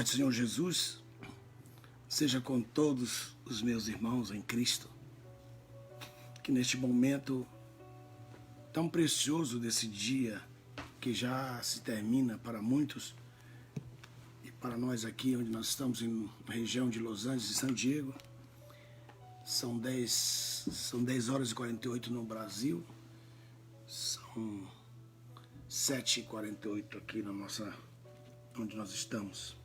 paz do Senhor Jesus seja com todos os meus irmãos em Cristo, que neste momento tão precioso desse dia, que já se termina para muitos, e para nós aqui, onde nós estamos na região de Los Angeles e San Diego, são 10 horas e 48 no Brasil, são 7h48 aqui na onde nós estamos.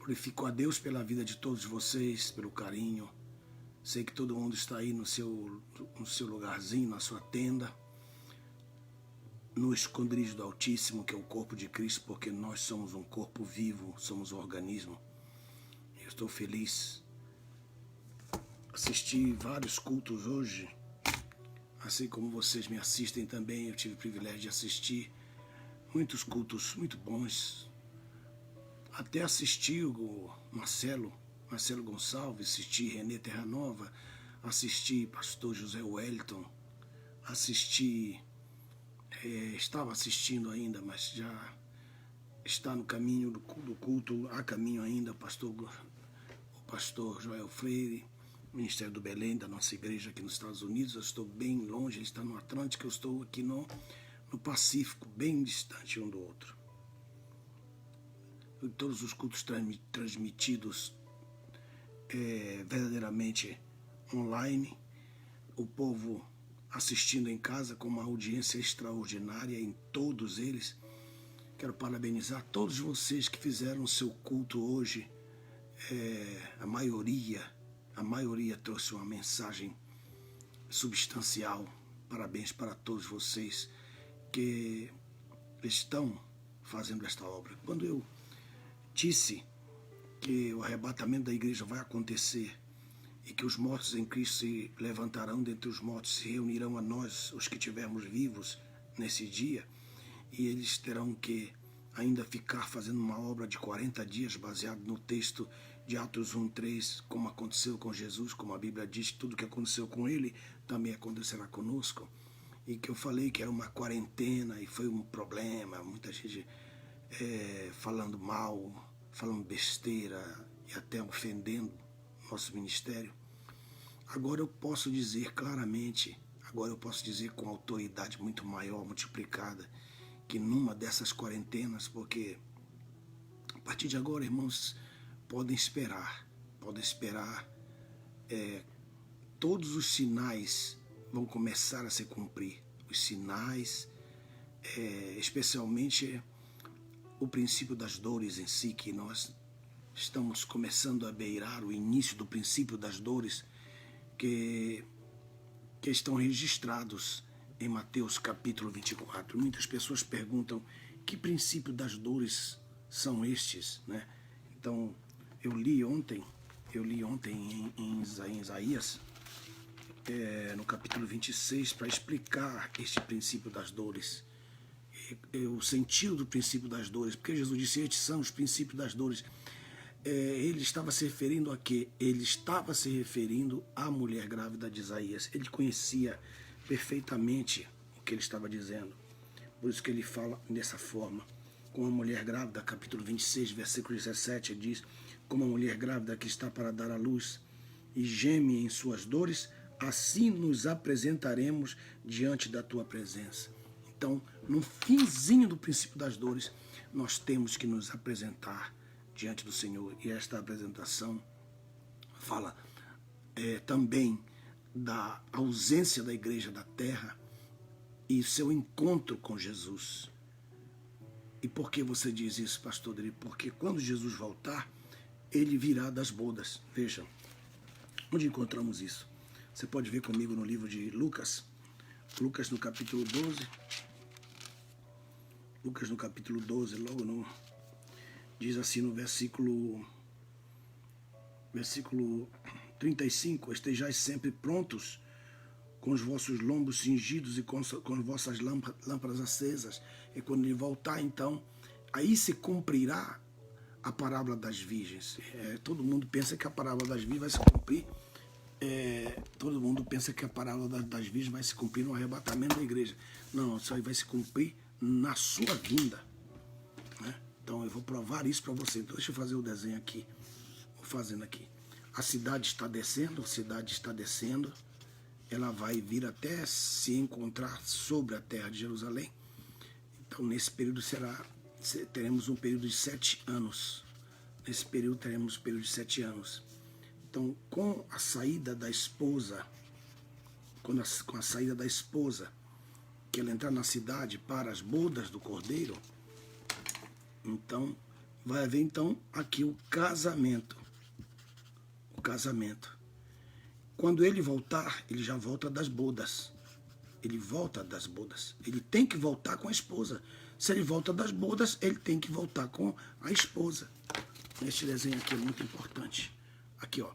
Glorifico a Deus pela vida de todos vocês, pelo carinho. Sei que todo mundo está aí no seu lugarzinho, na sua tenda, no esconderijo do Altíssimo, que é o corpo de Cristo, porque nós somos um corpo vivo, somos um organismo. Eu estou feliz. Assisti vários cultos hoje, assim como vocês me assistem também. Eu tive o privilégio de assistir muitos cultos muito bons. Até assisti o Marcelo Gonçalves, assisti Renê Terranova, assisti pastor José Wellington, estava assistindo ainda, mas já está no caminho do culto, há caminho ainda, o pastor Joel Freire, Ministério do Belém, da nossa igreja aqui nos Estados Unidos. Eu estou bem longe, ele está no Atlântico, eu estou aqui no Pacífico, bem distante um do outro. Todos os cultos transmitidos verdadeiramente online, o povo assistindo em casa com uma audiência extraordinária em todos eles. Quero parabenizar todos vocês que fizeram o seu culto hoje. A maioria trouxe uma mensagem substancial. Parabéns para todos vocês que estão fazendo esta obra. Quando eu disse que o arrebatamento da igreja vai acontecer e que os mortos em Cristo se levantarão dentre os mortos, se reunirão a nós, os que estivermos vivos nesse dia, e eles terão que ainda ficar fazendo uma obra de 40 dias, baseado no texto de Atos 1:3, como aconteceu com Jesus, como a Bíblia diz, que tudo que aconteceu com ele também acontecerá conosco, e que eu falei que era uma quarentena e foi um problema, muita gente falando mal, falando besteira e até ofendendo nosso ministério. Agora eu posso dizer claramente, agora eu posso dizer com autoridade muito maior, multiplicada, que numa dessas quarentenas, porque a partir de agora, irmãos, podem esperar, todos os sinais vão começar a se cumprir, os sinais, especialmente o princípio das dores em si, que nós estamos começando a beirar o início do princípio das dores que estão registrados em Mateus capítulo 24. Muitas pessoas perguntam que princípio das dores são estes, né? Então, eu li ontem em Isaías, no capítulo 26, para explicar este princípio das dores. O sentido do princípio das dores, porque Jesus disse: estes são os princípios das dores. Ele estava se referindo a quê? Ele estava se referindo à mulher grávida de Isaías. Ele conhecia perfeitamente o que ele estava dizendo. Por isso que ele fala dessa forma. Com a mulher grávida, capítulo 26, versículo 17, ele diz: como a mulher grávida que está para dar à luz e geme em suas dores, assim nos apresentaremos diante da tua presença. Então, no finzinho do princípio das dores, nós temos que nos apresentar diante do Senhor. E esta apresentação fala também da ausência da igreja da terra e seu encontro com Jesus. E por que você diz isso, pastor Dri? Porque quando Jesus voltar, ele virá das bodas. Vejam, onde encontramos isso? Você pode ver comigo no livro de Lucas no capítulo 12. Lucas no capítulo 12, diz assim no versículo 35, estejais sempre prontos, com os vossos lombos cingidos e com as vossas lâmpadas acesas. E quando ele voltar, então, aí se cumprirá a parábola das virgens. Todo mundo pensa que a parábola das virgens vai se cumprir. Todo mundo pensa que a parábola das virgens vai se cumprir no arrebatamento da igreja. Não, isso aí vai se cumprir na sua vinda, né? Então eu vou provar isso para você. Então deixa eu fazer o desenho aqui. Vou fazendo aqui. A cidade está descendo, ela vai vir até se encontrar sobre a terra de Jerusalém. Então nesse período teremos um período de 7 anos. Nesse período teremos um período de 7 anos. Então com a saída da esposa, com a saída da esposa, que ela entrar na cidade para as bodas do cordeiro, então vai haver então aqui o casamento. O casamento. Quando ele voltar, ele já volta das bodas. Ele volta das bodas. Ele tem que voltar com a esposa. Se ele volta das bodas, ele tem que voltar com a esposa. Este desenho aqui é muito importante. Aqui, ó.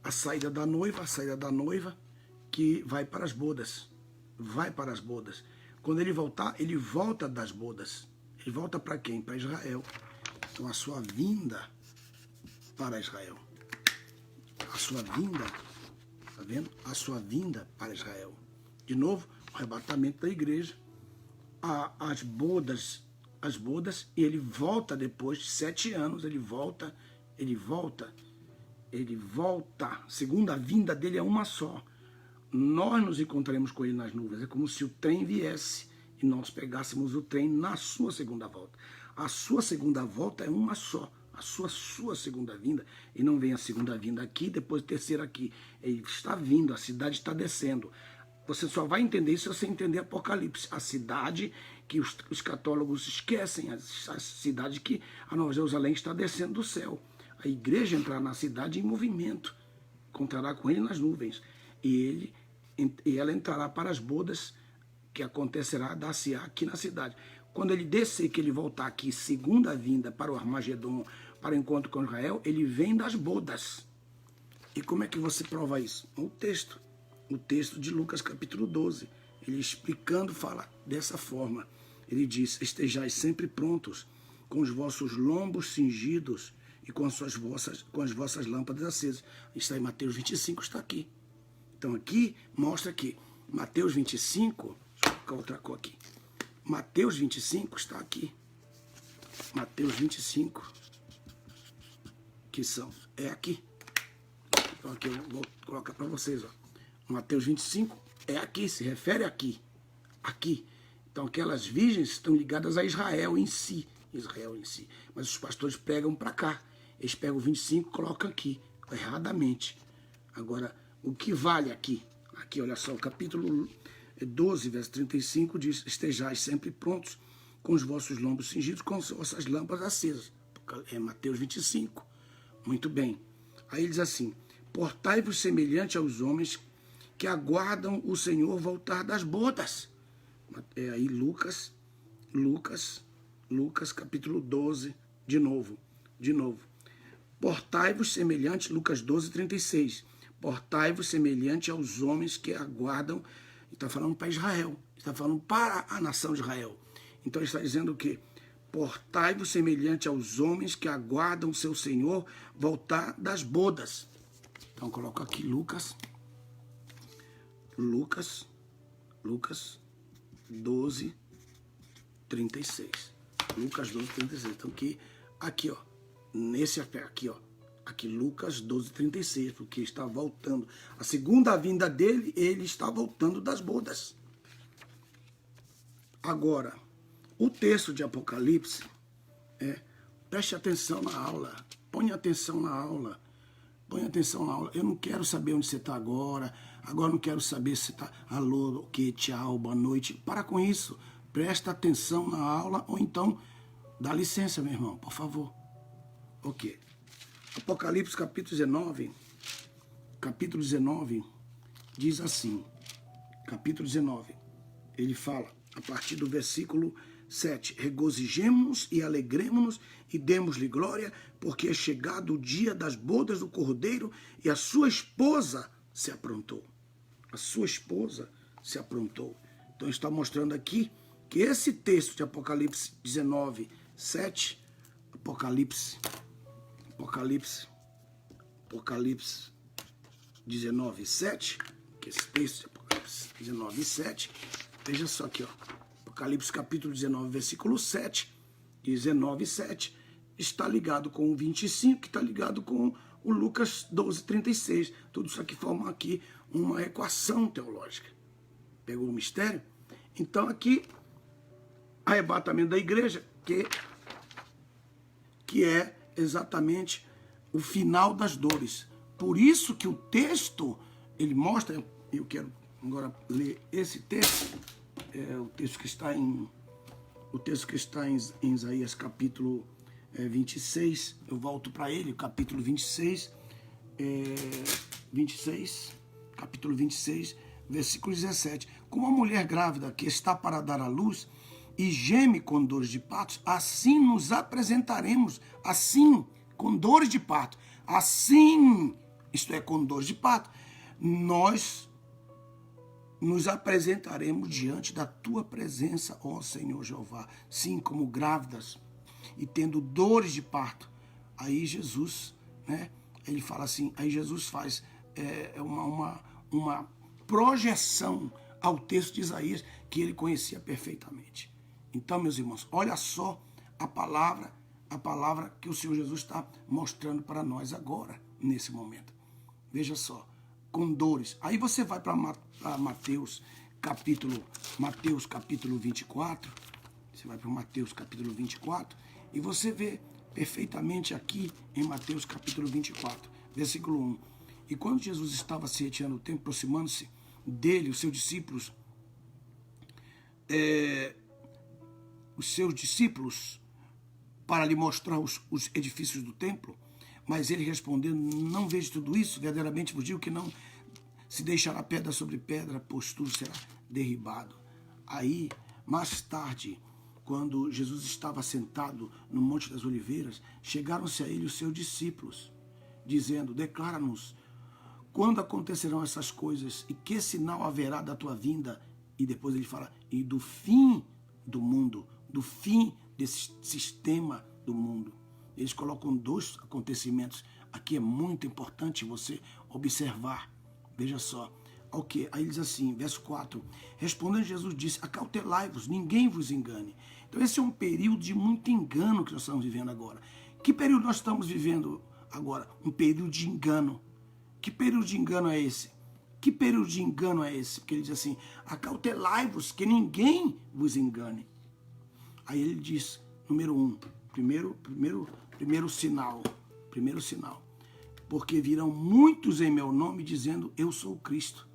A saída da noiva que vai para as bodas. Vai para as bodas. Quando ele voltar, ele volta das bodas. Ele volta para quem? Para Israel. Então a sua vinda para Israel. A sua vinda, tá vendo? A sua vinda para Israel. De novo, o arrebatamento da igreja, as bodas, e ele volta depois de 7 anos, ele volta. Segunda vinda dele é uma só. Nós nos encontraremos com ele nas nuvens. É como se o trem viesse e nós pegássemos o trem na sua segunda volta. A sua segunda volta é uma só. A sua segunda vinda, e não vem a segunda vinda aqui, depois a terceira aqui. Ele está vindo, a cidade está descendo. Você só vai entender isso se você entender Apocalipse. A cidade que os católogos esquecem, a cidade que a Nova Jerusalém está descendo do céu. A igreja entrará na cidade em movimento, encontrará com ele nas nuvens. E ela entrará para as bodas que acontecerá, dar-se-á aqui na cidade. Quando ele descer, que ele voltar aqui, segunda vinda para o Armagedon, para o encontro com Israel, ele vem das bodas. E como é que você prova isso? O texto de Lucas capítulo 12, ele explicando, fala dessa forma. Ele diz: estejais sempre prontos, com os vossos lombos cingidos e com as vossas lâmpadas acesas. Isso aí, Mateus 25 está aqui. Então aqui mostra que Mateus 25, deixa eu colocar outra cor aqui. Mateus 25 está aqui. Mateus 25, que é aqui. Então aqui eu vou colocar para vocês, ó. Mateus 25 é aqui, se refere aqui. Aqui. Então aquelas virgens estão ligadas a Israel em si. Mas os pastores pregam para cá. Eles pegam o 25 e colocam aqui, erradamente. Agora, o que vale aqui? Aqui, olha só, o capítulo 12, verso 35 diz: estejais sempre prontos, com os vossos lombos cingidos, com as vossas lâmpadas acesas. É Mateus 25. Muito bem. Aí ele diz assim: portai-vos semelhante aos homens que aguardam o Senhor voltar das bodas. É aí Lucas, capítulo 12, de novo. Portai-vos semelhante, Lucas 12, 36. Portai-vos semelhante aos homens que aguardam. Ele está falando para Israel. Ele está falando para a nação de Israel. Então ele está dizendo o quê? Portai-vos semelhante aos homens que aguardam o seu Senhor voltar das bodas. Então coloco aqui Lucas 12, 36. Lucas 12, 36. Então aqui, ó. Nesse aqui, ó. Aqui, Lucas 12, 36. Porque está voltando. A segunda vinda dele, ele está voltando das bodas. Agora, o texto de Apocalipse, preste atenção na aula. Põe atenção na aula. Eu não quero saber onde você está agora. Agora não quero saber se está alô, ok, tchau, boa noite. Para com isso. Presta atenção na aula ou então dá licença, meu irmão, por favor. Ok. Apocalipse capítulo 19 diz assim. Capítulo 19. Ele fala a partir do versículo 7. Regozijemo-nos e alegremo-nos e demos-lhe glória, porque é chegado o dia das bodas do Cordeiro e a sua esposa se aprontou. A sua esposa se aprontou. Então está mostrando aqui que esse texto de Apocalipse 19, 7, Apocalipse 19, 7, que esse texto de Apocalipse 19, 7, veja só aqui, ó. Apocalipse capítulo 19, versículo 7, 19:7 está ligado com o 25, que está ligado com o Lucas 12:36. Tudo isso aqui forma aqui uma equação teológica. Pegou o mistério? Então aqui, arrebatamento da igreja, que é exatamente o final das dores. Por isso que o texto, ele mostra, eu quero agora ler esse texto, o texto que está em Isaías capítulo 26, eu volto para ele, capítulo 26, capítulo 26, versículo 17. Como a mulher grávida que está para dar à luz e geme com dores de parto, assim nos apresentaremos, assim, com dores de parto, assim, isto é, com dores de parto, nós nos apresentaremos diante da tua presença, ó Senhor Jeová, sim, como grávidas e tendo dores de parto. Aí Jesus, né, ele fala assim, aí Jesus faz uma projeção ao texto de Isaías que ele conhecia perfeitamente. Então, meus irmãos, olha só a palavra que o Senhor Jesus está mostrando para nós agora, nesse momento. Veja só, com dores. Aí você vai para Mateus capítulo 24, você vai para Mateus capítulo 24, e você vê perfeitamente aqui em Mateus capítulo 24, versículo 1. E quando Jesus estava se retirando do templo, aproximando-se dele, os seus discípulos, para lhe mostrar os edifícios do templo, mas ele respondendo, não vejo tudo isso, verdadeiramente vos digo que não se deixará pedra sobre pedra, pois tudo será derribado. Aí, mais tarde, quando Jesus estava sentado no Monte das Oliveiras, chegaram-se a ele os seus discípulos, dizendo, declara-nos quando acontecerão essas coisas e que sinal haverá da tua vinda. E depois ele fala, e do fim do mundo, do fim desse sistema do mundo. Eles colocam dois acontecimentos. Aqui é muito importante você observar. Veja só. Ok, aí ele diz assim, verso 4. Respondendo, Jesus disse, acautelai-vos, ninguém vos engane. Então esse é um período de muito engano que nós estamos vivendo agora. Que período nós estamos vivendo agora? Um período de engano. Que período de engano é esse? Que período de engano é esse? Porque ele diz assim, acautelai-vos, que ninguém vos engane. Aí ele diz, número 1, primeiro sinal, porque virão muitos em meu nome dizendo, eu sou o Cristo.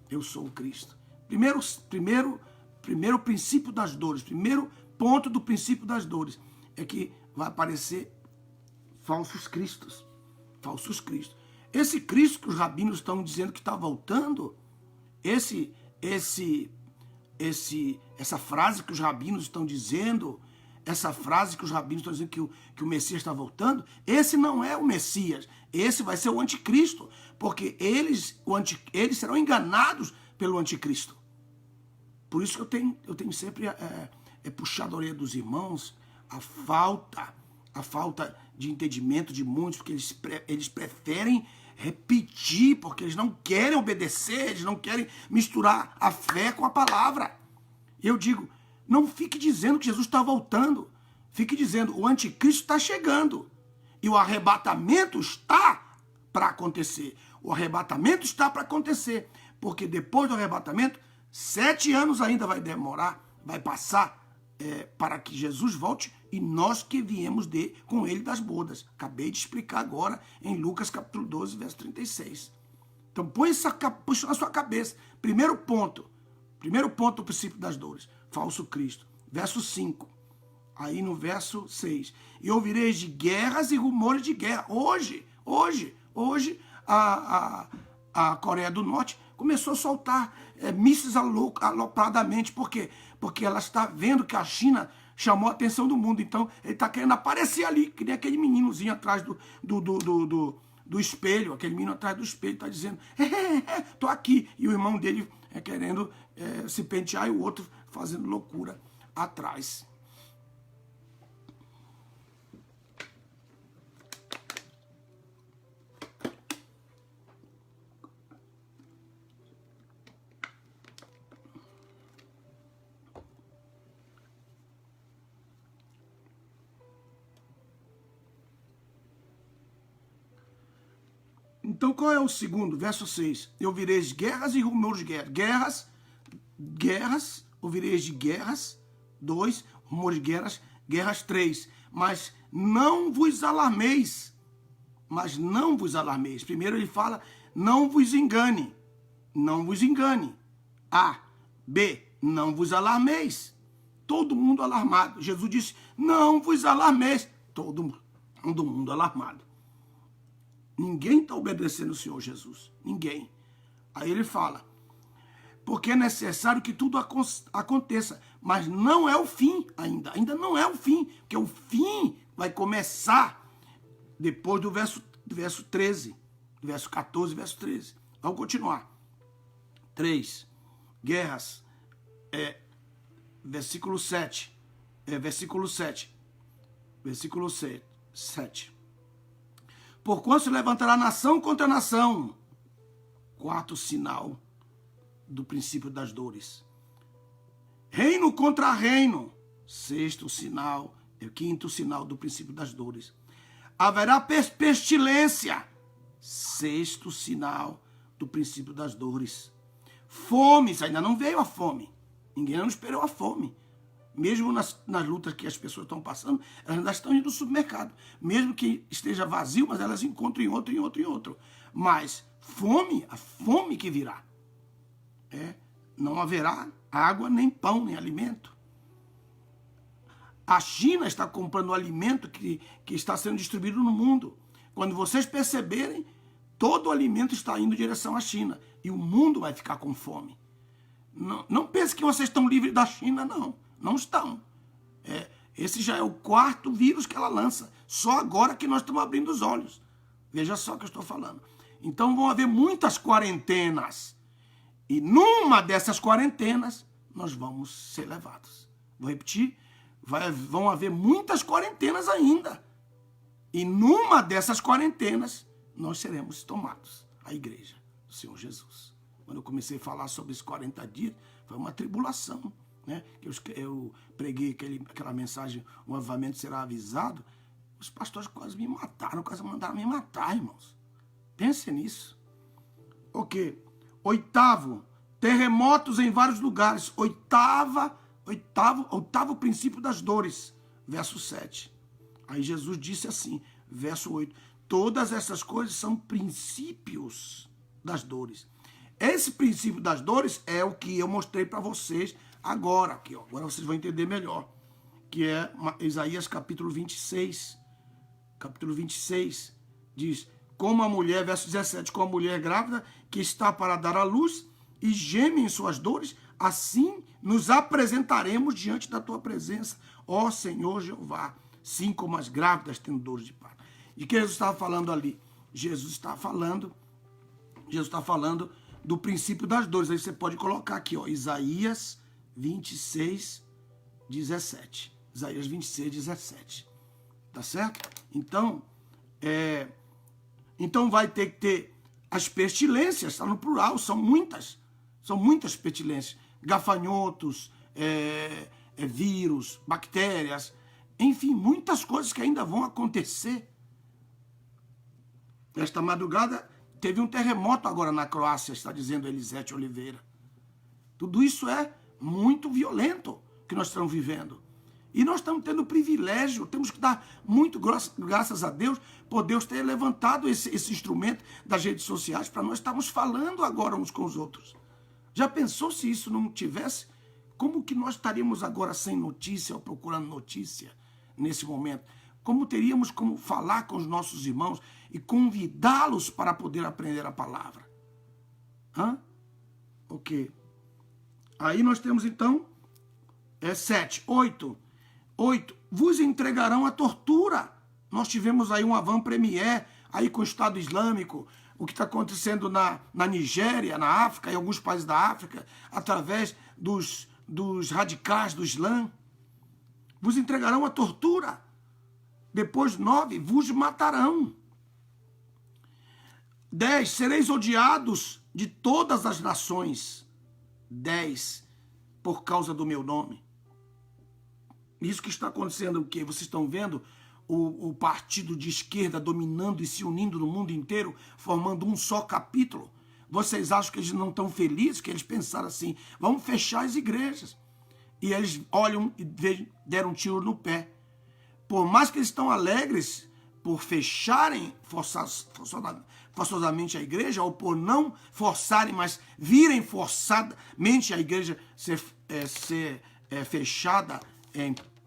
Eu sou o Cristo. Primeiro princípio das dores, primeiro ponto do princípio das dores, é que vai aparecer falsos cristos. Falsos cristos. Esse Cristo que os rabinos estão dizendo que está voltando, essa frase que os rabinos estão dizendo, que o Messias está voltando, esse não é o Messias, esse vai ser o anticristo, porque eles serão enganados pelo anticristo. Por isso que eu tenho sempre puxado a orelha dos irmãos, a falta de entendimento de muitos, porque eles preferem repetir, porque eles não querem obedecer, eles não querem misturar a fé com a palavra. Eu digo, não fique dizendo que Jesus está voltando, fique dizendo, o anticristo está chegando, e o arrebatamento está para acontecer. O arrebatamento está para acontecer, porque depois do arrebatamento, 7 anos ainda vai demorar, vai passar para que Jesus volte e nós que viemos com ele das bodas. Acabei de explicar agora em Lucas capítulo 12, verso 36. Então põe isso na sua cabeça. Primeiro ponto do princípio das dores, falso Cristo. Verso 5. Aí no verso 6. E ouvireis de guerras e rumores de guerra. Hoje a Coreia do Norte começou a soltar mísseis alopradamente. Por quê? Porque ela está vendo que a China chamou a atenção do mundo. Então, ele está querendo aparecer ali, que nem aquele meninozinho atrás do espelho. Aquele menino atrás do espelho está dizendo, tô aqui. E o irmão dele querendo se pentear e o outro fazendo loucura atrás. Então, qual é o segundo? Verso 6. E ouvireis guerras e rumores de guerra. Guerras, ouvireis de guerras. 2, rumores de guerras. Guerras, 3. Mas não vos alarmeis. Primeiro ele fala, não vos engane. Não vos engane. A. B. Não vos alarmeis. Todo mundo alarmado. Jesus disse, não vos alarmeis. Todo mundo alarmado. Ninguém está obedecendo o Senhor Jesus. Ninguém. Aí ele fala, porque é necessário que tudo aconteça, mas não é o fim ainda. Ainda não é o fim, porque o fim vai começar depois do verso 13, verso 14, verso 13. Vamos continuar. 3. Guerras. Versículo 7. Versículo 7. 7. Porquanto se levantará nação contra nação. 4. Sinal do princípio das dores. Reino contra reino. 6º sinal. 5º sinal do princípio das dores. Haverá pestilência. 6º sinal do princípio das dores. Fome. Ainda não veio a fome. Ninguém não esperou a fome. Mesmo nas lutas que as pessoas estão passando, elas ainda estão indo no supermercado. Mesmo que esteja vazio, mas elas encontram em outro. Mas fome, a fome que virá. Não haverá água, nem pão, nem alimento. A China está comprando o alimento que está sendo distribuído no mundo. Quando vocês perceberem, todo o alimento está indo em direção à China. E o mundo vai ficar com fome. Não pense que vocês estão livres da China, não. Não estão. Esse já é o 4º vírus que ela lança. Só agora que nós estamos abrindo os olhos. Veja só o que eu estou falando. Então vão haver muitas quarentenas. E numa dessas quarentenas, nós vamos ser levados. Vou repetir. Vão haver muitas quarentenas ainda. E numa dessas quarentenas, nós seremos tomados. A igreja do Senhor Jesus. Quando eu comecei a falar sobre os 40 dias, foi uma tribulação. Né? Eu preguei aquela mensagem, o avivamento será avisado. Os pastores quase me mataram, quase mandaram me matar, irmãos. Pense nisso. Ok. 8º, terremotos em vários lugares. Oitavo princípio das dores. Verso 7. Aí Jesus disse assim, verso 8. Todas essas coisas são princípios das dores. Esse princípio das dores é o que eu mostrei para vocês agora. Aqui, ó. Agora vocês vão entender melhor. Que é Isaías capítulo 26. Capítulo 26 diz, como a mulher, verso 17, como a mulher grávida que está para dar à luz e geme em suas dores, assim nos apresentaremos diante da tua presença, ó Senhor Jeová, sim como as grávidas tendo dores de parto. E que Jesus estava falando ali? Jesus está falando do princípio das dores. Aí você pode colocar aqui, ó, Isaías 26, 17. Isaías 26, 17. Tá certo? Então, vai ter que ter as pestilências, está no plural, são muitas pestilências. Gafanhotos, vírus, bactérias, enfim, muitas coisas que ainda vão acontecer. Esta madrugada teve um terremoto agora na Croácia, está dizendo Elisete Oliveira. Tudo isso é muito violento que nós estamos vivendo. E nós estamos tendo o privilégio, temos que dar muito graças a Deus, por Deus ter levantado esse instrumento das redes sociais para nós estarmos falando agora uns com os outros. Já pensou se isso não tivesse? Como que nós estaríamos agora sem notícia ou procurando notícia nesse momento? Como teríamos como falar com os nossos irmãos e convidá-los para poder aprender a palavra? Ok. Aí nós temos então 7, 8, vos entregarão à tortura. Nós tivemos aí um avant-première aí com o Estado Islâmico, o que está acontecendo na Nigéria, na África, em alguns países da África, através dos radicais do Islã. Vos entregarão à tortura. Depois 9, vos matarão. 10, sereis odiados de todas as nações. 10, por causa do meu nome. Isso que está acontecendo, o quê? Vocês estão vendo o partido de esquerda dominando e se unindo no mundo inteiro, formando um só capítulo. Vocês acham que eles não estão felizes? Que eles pensaram assim, vamos fechar as igrejas. E eles olham e deram um tiro no pé. Por mais que eles estão alegres por fecharem forçosamente a igreja, ou por não forçarem, mas virem forçadamente a igreja ser fechada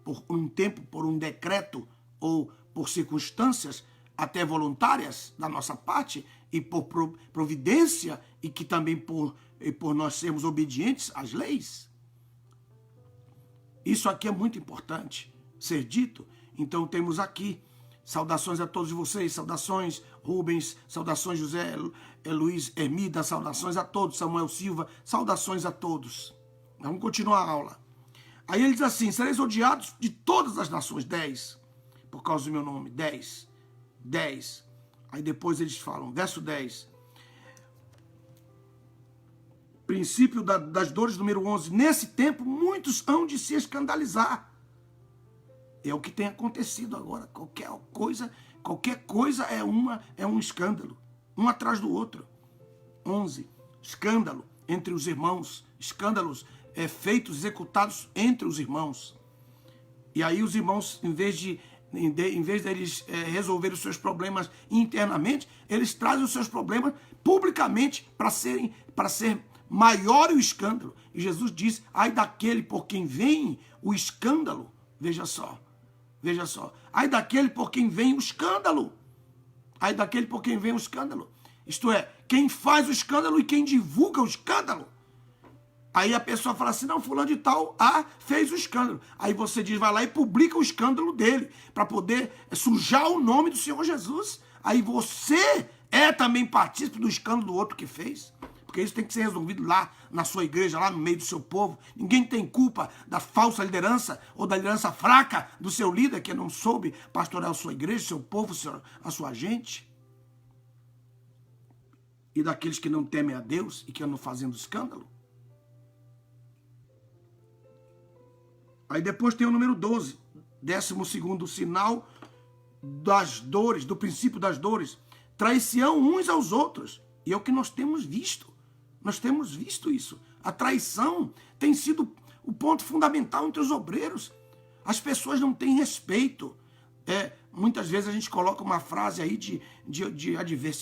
por um tempo, por um decreto, ou por circunstâncias até voluntárias da nossa parte, e por providência, e que também por nós sermos obedientes às leis. Isso aqui é muito importante ser dito. Então temos aqui, saudações a todos vocês, saudações Rubens, saudações José Luiz Hermida, saudações a todos, Samuel Silva, saudações a todos. Vamos continuar a aula. Aí ele diz assim, sereis odiados de todas as nações, 10, por causa do meu nome, 10. Aí depois eles falam, verso 10, princípio das dores, número 11, nesse tempo muitos hão de se escandalizar. É o que tem acontecido agora, qualquer coisa é um escândalo, um atrás do outro. 11, escândalo entre os irmãos, escândalos feitos, executados entre os irmãos. E aí os irmãos, em vez deles resolverem os seus problemas internamente, eles trazem os seus problemas publicamente para ser maior o escândalo. E Jesus diz, ai daquele por quem vem o escândalo. Veja só. Ai daquele por quem vem o escândalo. Ai daquele por quem vem o escândalo. Isto é, quem faz o escândalo e quem divulga o escândalo. Aí a pessoa fala assim, não, fulano de tal, fez o escândalo. Aí você diz, vai lá e publica o escândalo dele, para poder sujar o nome do Senhor Jesus. Aí você é também partícipe do escândalo do outro que fez. Porque isso tem que ser resolvido lá na sua igreja, lá no meio do seu povo. Ninguém tem culpa da falsa liderança ou da liderança fraca do seu líder que não soube pastorear a sua igreja, seu povo, a sua gente. E daqueles que não temem a Deus e que andam fazendo escândalo. Aí depois tem o número 12, 12º sinal das dores, do princípio das dores. Traição uns aos outros. E é o que nós temos visto. Nós temos visto isso. A traição tem sido o ponto fundamental entre os obreiros. As pessoas não têm respeito. Muitas vezes a gente coloca uma frase aí de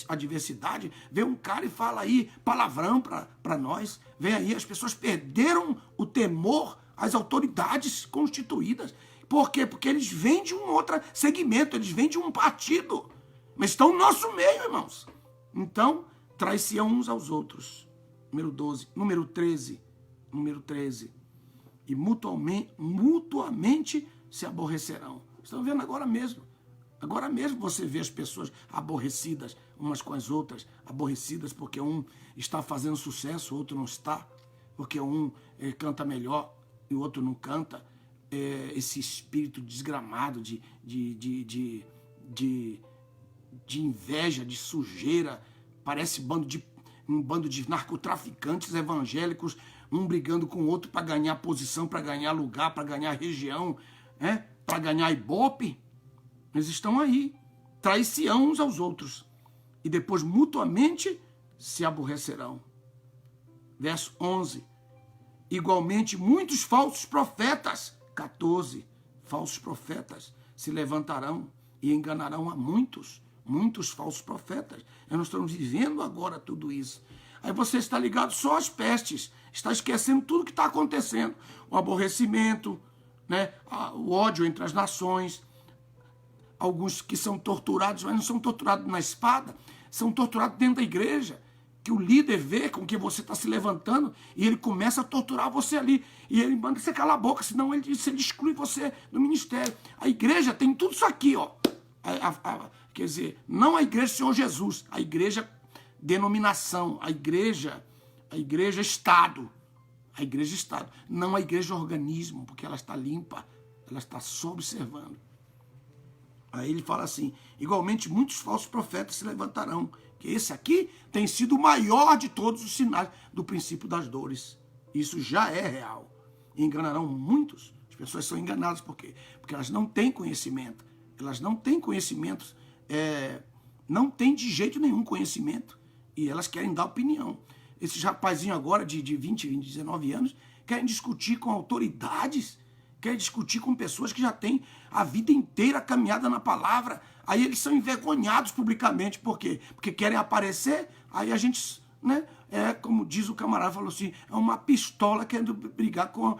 adversidade, vê um cara e fala aí palavrão para nós. Vem aí, as pessoas perderam o temor às autoridades constituídas. Por quê? Porque eles vêm de um outro segmento, eles vêm de um partido. Mas estão no nosso meio, irmãos. Então, traição uns aos outros. Número 12. Número 13. E mutuamente se aborrecerão. Estão vendo agora mesmo. Agora mesmo você vê as pessoas aborrecidas umas com as outras. Aborrecidas porque um está fazendo sucesso, o outro não está. Porque um canta melhor e o outro não canta. Esse espírito desgramado de inveja, de sujeira. Parece um bando de narcotraficantes evangélicos, um brigando com o outro para ganhar posição, para ganhar lugar, para ganhar região, para ganhar ibope. Eles estão aí, traição uns aos outros. E depois mutuamente se aborrecerão. Verso 11. Igualmente muitos falsos profetas, 14, falsos profetas se levantarão e enganarão a muitos falsos profetas. Nós estamos vivendo agora tudo isso. Aí você está ligado só às pestes, está esquecendo tudo que está acontecendo. O aborrecimento, o ódio entre as nações. Alguns que são torturados, mas não são torturados na espada, são torturados dentro da igreja. Que o líder vê com que você está se levantando e ele começa a torturar você ali. E ele manda você calar a boca, senão ele exclui você do ministério. A igreja tem tudo isso aqui, ó. Quer dizer, não a igreja do Senhor Jesus, a igreja denominação, a igreja Estado. A igreja Estado, não a igreja organismo, porque ela está limpa, ela está só observando. Aí ele fala assim, igualmente muitos falsos profetas se levantarão, que esse aqui tem sido o maior de todos os sinais do princípio das dores. Isso já é real. E enganarão muitos. As pessoas são enganadas por quê? Porque elas não têm conhecimento. Elas não têm conhecimento, não têm de jeito nenhum conhecimento. E elas querem dar opinião. Esses rapazinhos agora de 20, 19 anos querem discutir com autoridades, querem discutir com pessoas que já têm a vida inteira caminhada na palavra. Aí eles são envergonhados publicamente. Por quê? Porque querem aparecer. Aí a gente, né, como diz o camarada, falou assim, é uma pistola querendo brigar com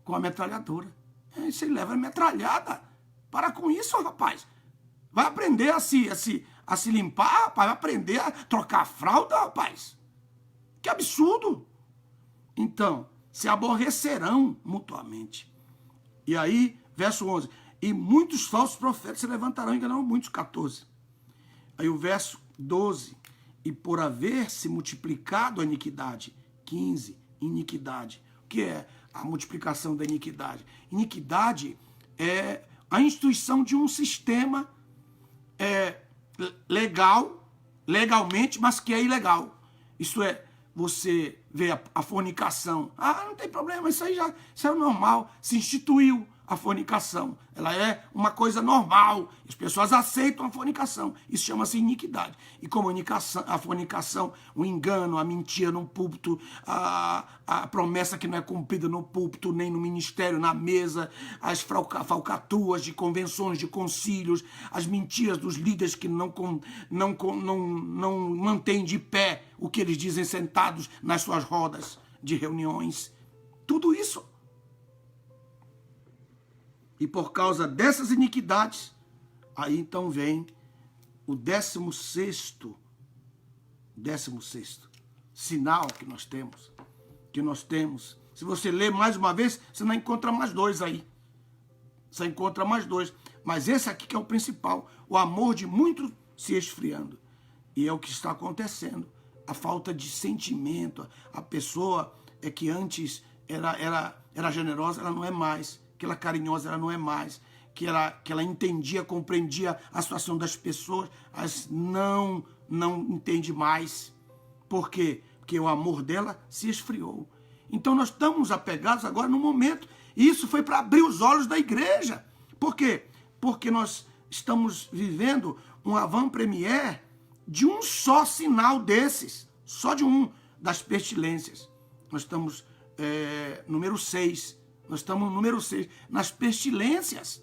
a metralhadora. Você leva a metralhada. Para com isso, rapaz. Vai aprender a se limpar, rapaz. Vai aprender a trocar a fralda, rapaz. Que absurdo. Então, se aborrecerão mutuamente. E aí, verso 11. E muitos falsos profetas se levantarão e enganarão muitos, 14. Aí o verso 12. E por haver se multiplicado a iniquidade, 15. Iniquidade. O que é a multiplicação da iniquidade? Iniquidade é a instituição de um sistema legalmente, mas que é ilegal. Isso é, você vê a fornicação. Ah, não tem problema, isso é normal. Se instituiu a fornicação. Ela é uma coisa normal. As pessoas aceitam a fornicação. Isso chama-se iniquidade. E como a fornicação, o engano, a mentira no púlpito, a promessa que não é cumprida no púlpito, nem no ministério, na mesa, as falcatruas de convenções, de concílios, as mentiras dos líderes que não mantêm de pé o que eles dizem sentados nas suas rodas de reuniões. Tudo isso. E por causa dessas iniquidades, aí então vem o 16º sinal que nós temos. Se você ler mais uma vez, você não encontra mais dois aí. Você encontra mais dois. Mas esse aqui que é o principal. O amor de muitos se esfriando. E é o que está acontecendo. A falta de sentimento. A pessoa que antes era generosa, ela não é mais. Que ela carinhosa, ela não é mais, que ela entendia, compreendia a situação das pessoas, mas não entende mais. Por quê? Porque o amor dela se esfriou. Então nós estamos apegados agora no momento, e isso foi para abrir os olhos da igreja. Por quê? Porque nós estamos vivendo um avant-première de um só sinal desses, só de um, das pestilências. Nós estamos número 6. Nós estamos no número 6, nas pestilências.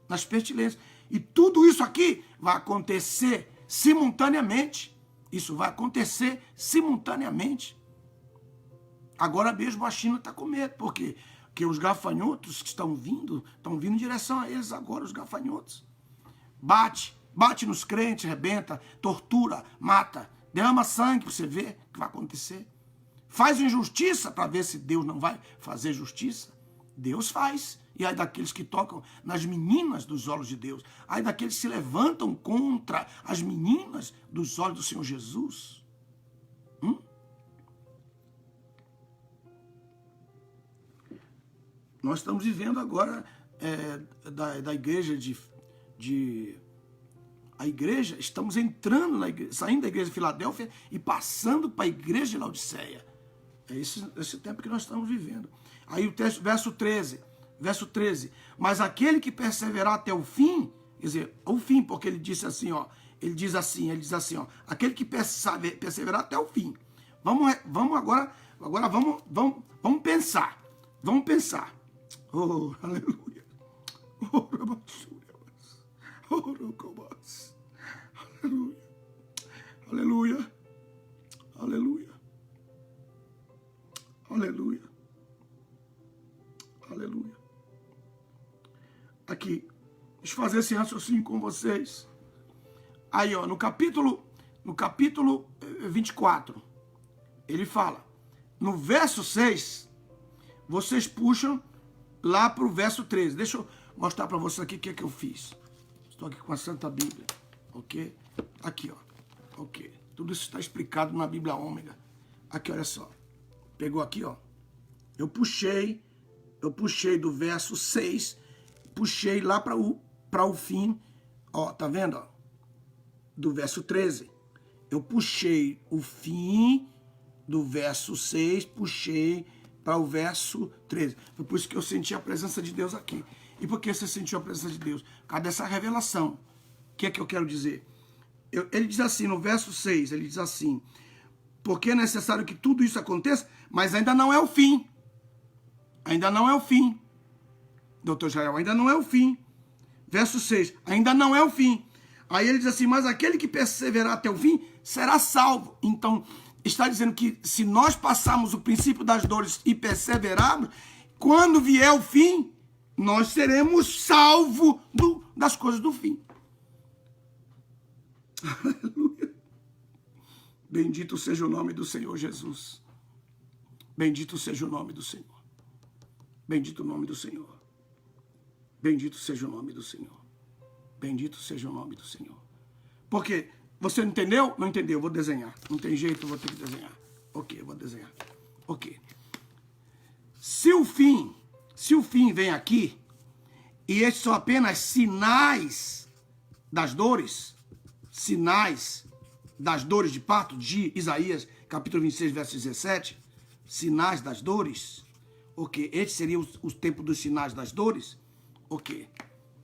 Nas pestilências. E tudo isso aqui vai acontecer simultaneamente. Isso vai acontecer simultaneamente. Agora mesmo a China está com medo. Por quê? Porque os gafanhotos que estão vindo em direção a eles agora, os gafanhotos. Bate nos crentes, arrebenta, tortura, mata. Derrama sangue para você ver o que vai acontecer. Faz injustiça para ver se Deus não vai fazer justiça. Deus faz. E aí daqueles que tocam nas meninas dos olhos de Deus. Aí daqueles que se levantam contra as meninas dos olhos do Senhor Jesus. Nós estamos vivendo agora da igreja a igreja, estamos entrando na igreja, saindo da igreja de Filadélfia e passando para a igreja de Laodiceia. É esse tempo que nós estamos vivendo. Aí o texto, verso 13. Mas aquele que perseverar até o fim, quer dizer, o fim, porque ele disse assim, ó. Ele diz assim, ó. Aquele que perseverar até o fim. Vamos agora vamos pensar. Vamos pensar. Oh, aleluia. Oh, aleluia. Aleluia. Aleluia. Aleluia. Aqui, deixa eu fazer esse raciocínio com vocês. Aí, ó, no capítulo 24, ele fala, no verso 6, vocês puxam lá para o verso 13. Deixa eu mostrar para vocês aqui o que é que eu fiz. Estou aqui com a Santa Bíblia, ok? Aqui, ó, ok. Tudo isso está explicado na Bíblia Ômega. Aqui, olha só. Pegou aqui, ó. Eu puxei do verso 6, puxei lá para o fim, ó, tá vendo, ó? Do verso 13. Eu puxei o fim do verso 6, puxei para o verso 13. Foi por isso que eu senti a presença de Deus aqui. E por que você sentiu a presença de Deus? Por causa dessa revelação. O que é que eu quero dizer? Ele diz assim, no verso 6, ele diz assim, porque é necessário que tudo isso aconteça, mas ainda não é o fim. Ainda não é o fim. Doutor Israel, ainda não é o fim. Verso 6, ainda não é o fim. Aí ele diz assim, mas aquele que perseverar até o fim será salvo. Então, está dizendo que se nós passarmos o princípio das dores e perseverarmos, quando vier o fim, nós seremos salvos das coisas do fim. Aleluia. Bendito seja o nome do Senhor Jesus. Bendito seja o nome do Senhor. Bendito o nome do Senhor. Bendito seja o nome do Senhor. Bendito seja o nome do Senhor. Porque você não entendeu? Não entendeu, eu vou desenhar. Não tem jeito, eu vou ter que desenhar. Ok, eu vou desenhar. Ok. Se o fim vem aqui, e esses são apenas sinais das dores de parto, de Isaías, capítulo 26, verso 17, sinais das dores, ok, esse seria o tempo dos sinais das dores, ok,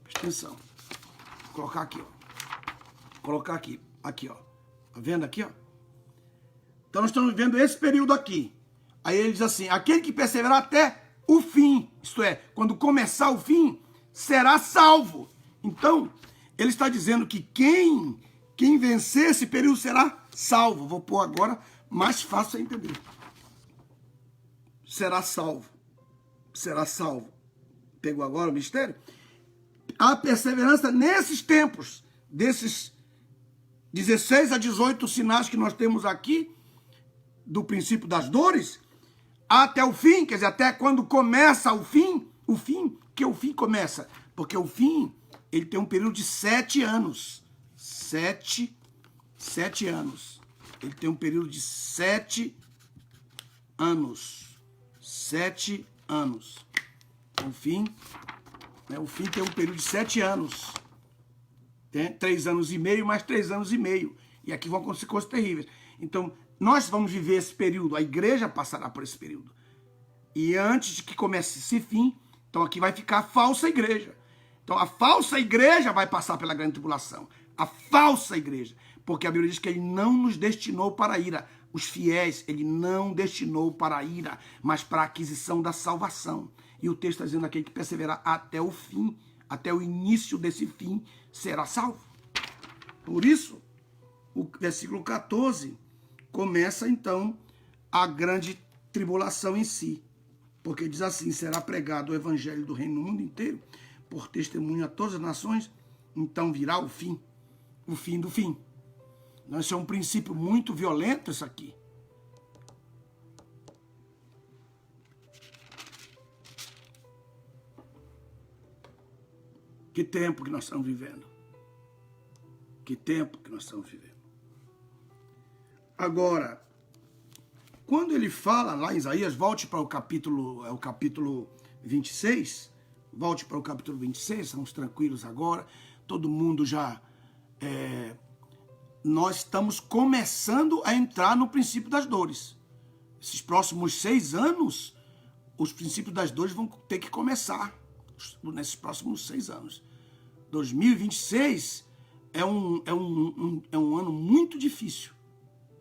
presta atenção, vou colocar aqui, ó, colocar aqui, ó, tá vendo aqui, ó? Então nós estamos vivendo esse período aqui, aí ele diz assim, aquele que perseverar até o fim, isto é, quando começar o fim, será salvo. Então, ele está dizendo que quem vencer esse período será salvo. Vou pôr agora mais fácil a entender. Será salvo. Será salvo. Pegou agora o mistério? A perseverança nesses tempos, desses 16 a 18 sinais que nós temos aqui, do princípio das dores, até o fim, quer dizer, até quando começa o fim, que o fim começa, porque o fim, ele tem um período de 7 anos. 7 anos. Ele tem um período de 7 anos. 7 anos. O fim tem um período de 7 anos. Tem 3 anos e meio, mais 3 anos e meio. E aqui vão acontecer coisas terríveis. Então, nós vamos viver esse período, a igreja passará por esse período. E antes de que comece esse fim, então aqui vai ficar a falsa igreja. Então a falsa igreja vai passar pela grande tribulação. A falsa igreja. Porque a Bíblia diz que ele não nos destinou para a ira. Os fiéis, ele não destinou para a ira, mas para a aquisição da salvação. E o texto está dizendo aqui que perseverar até o fim, até o início desse fim, será salvo. Por isso, o versículo 14 começa então a grande tribulação em si. Porque diz assim, será pregado o evangelho do reino no mundo inteiro, por testemunho a todas as nações, então virá o fim do fim. Então, isso é um princípio muito violento, isso aqui. Que tempo que nós estamos vivendo. Que tempo que nós estamos vivendo. Agora, quando ele fala lá em Isaías, volte para o capítulo 26, volte para o capítulo 26, estamos tranquilos agora, todo mundo já... nós estamos começando a entrar no princípio das dores. Esses próximos 6 anos, os princípios das dores vão ter que começar, nesses próximos 6 anos. 2026 é um ano muito difícil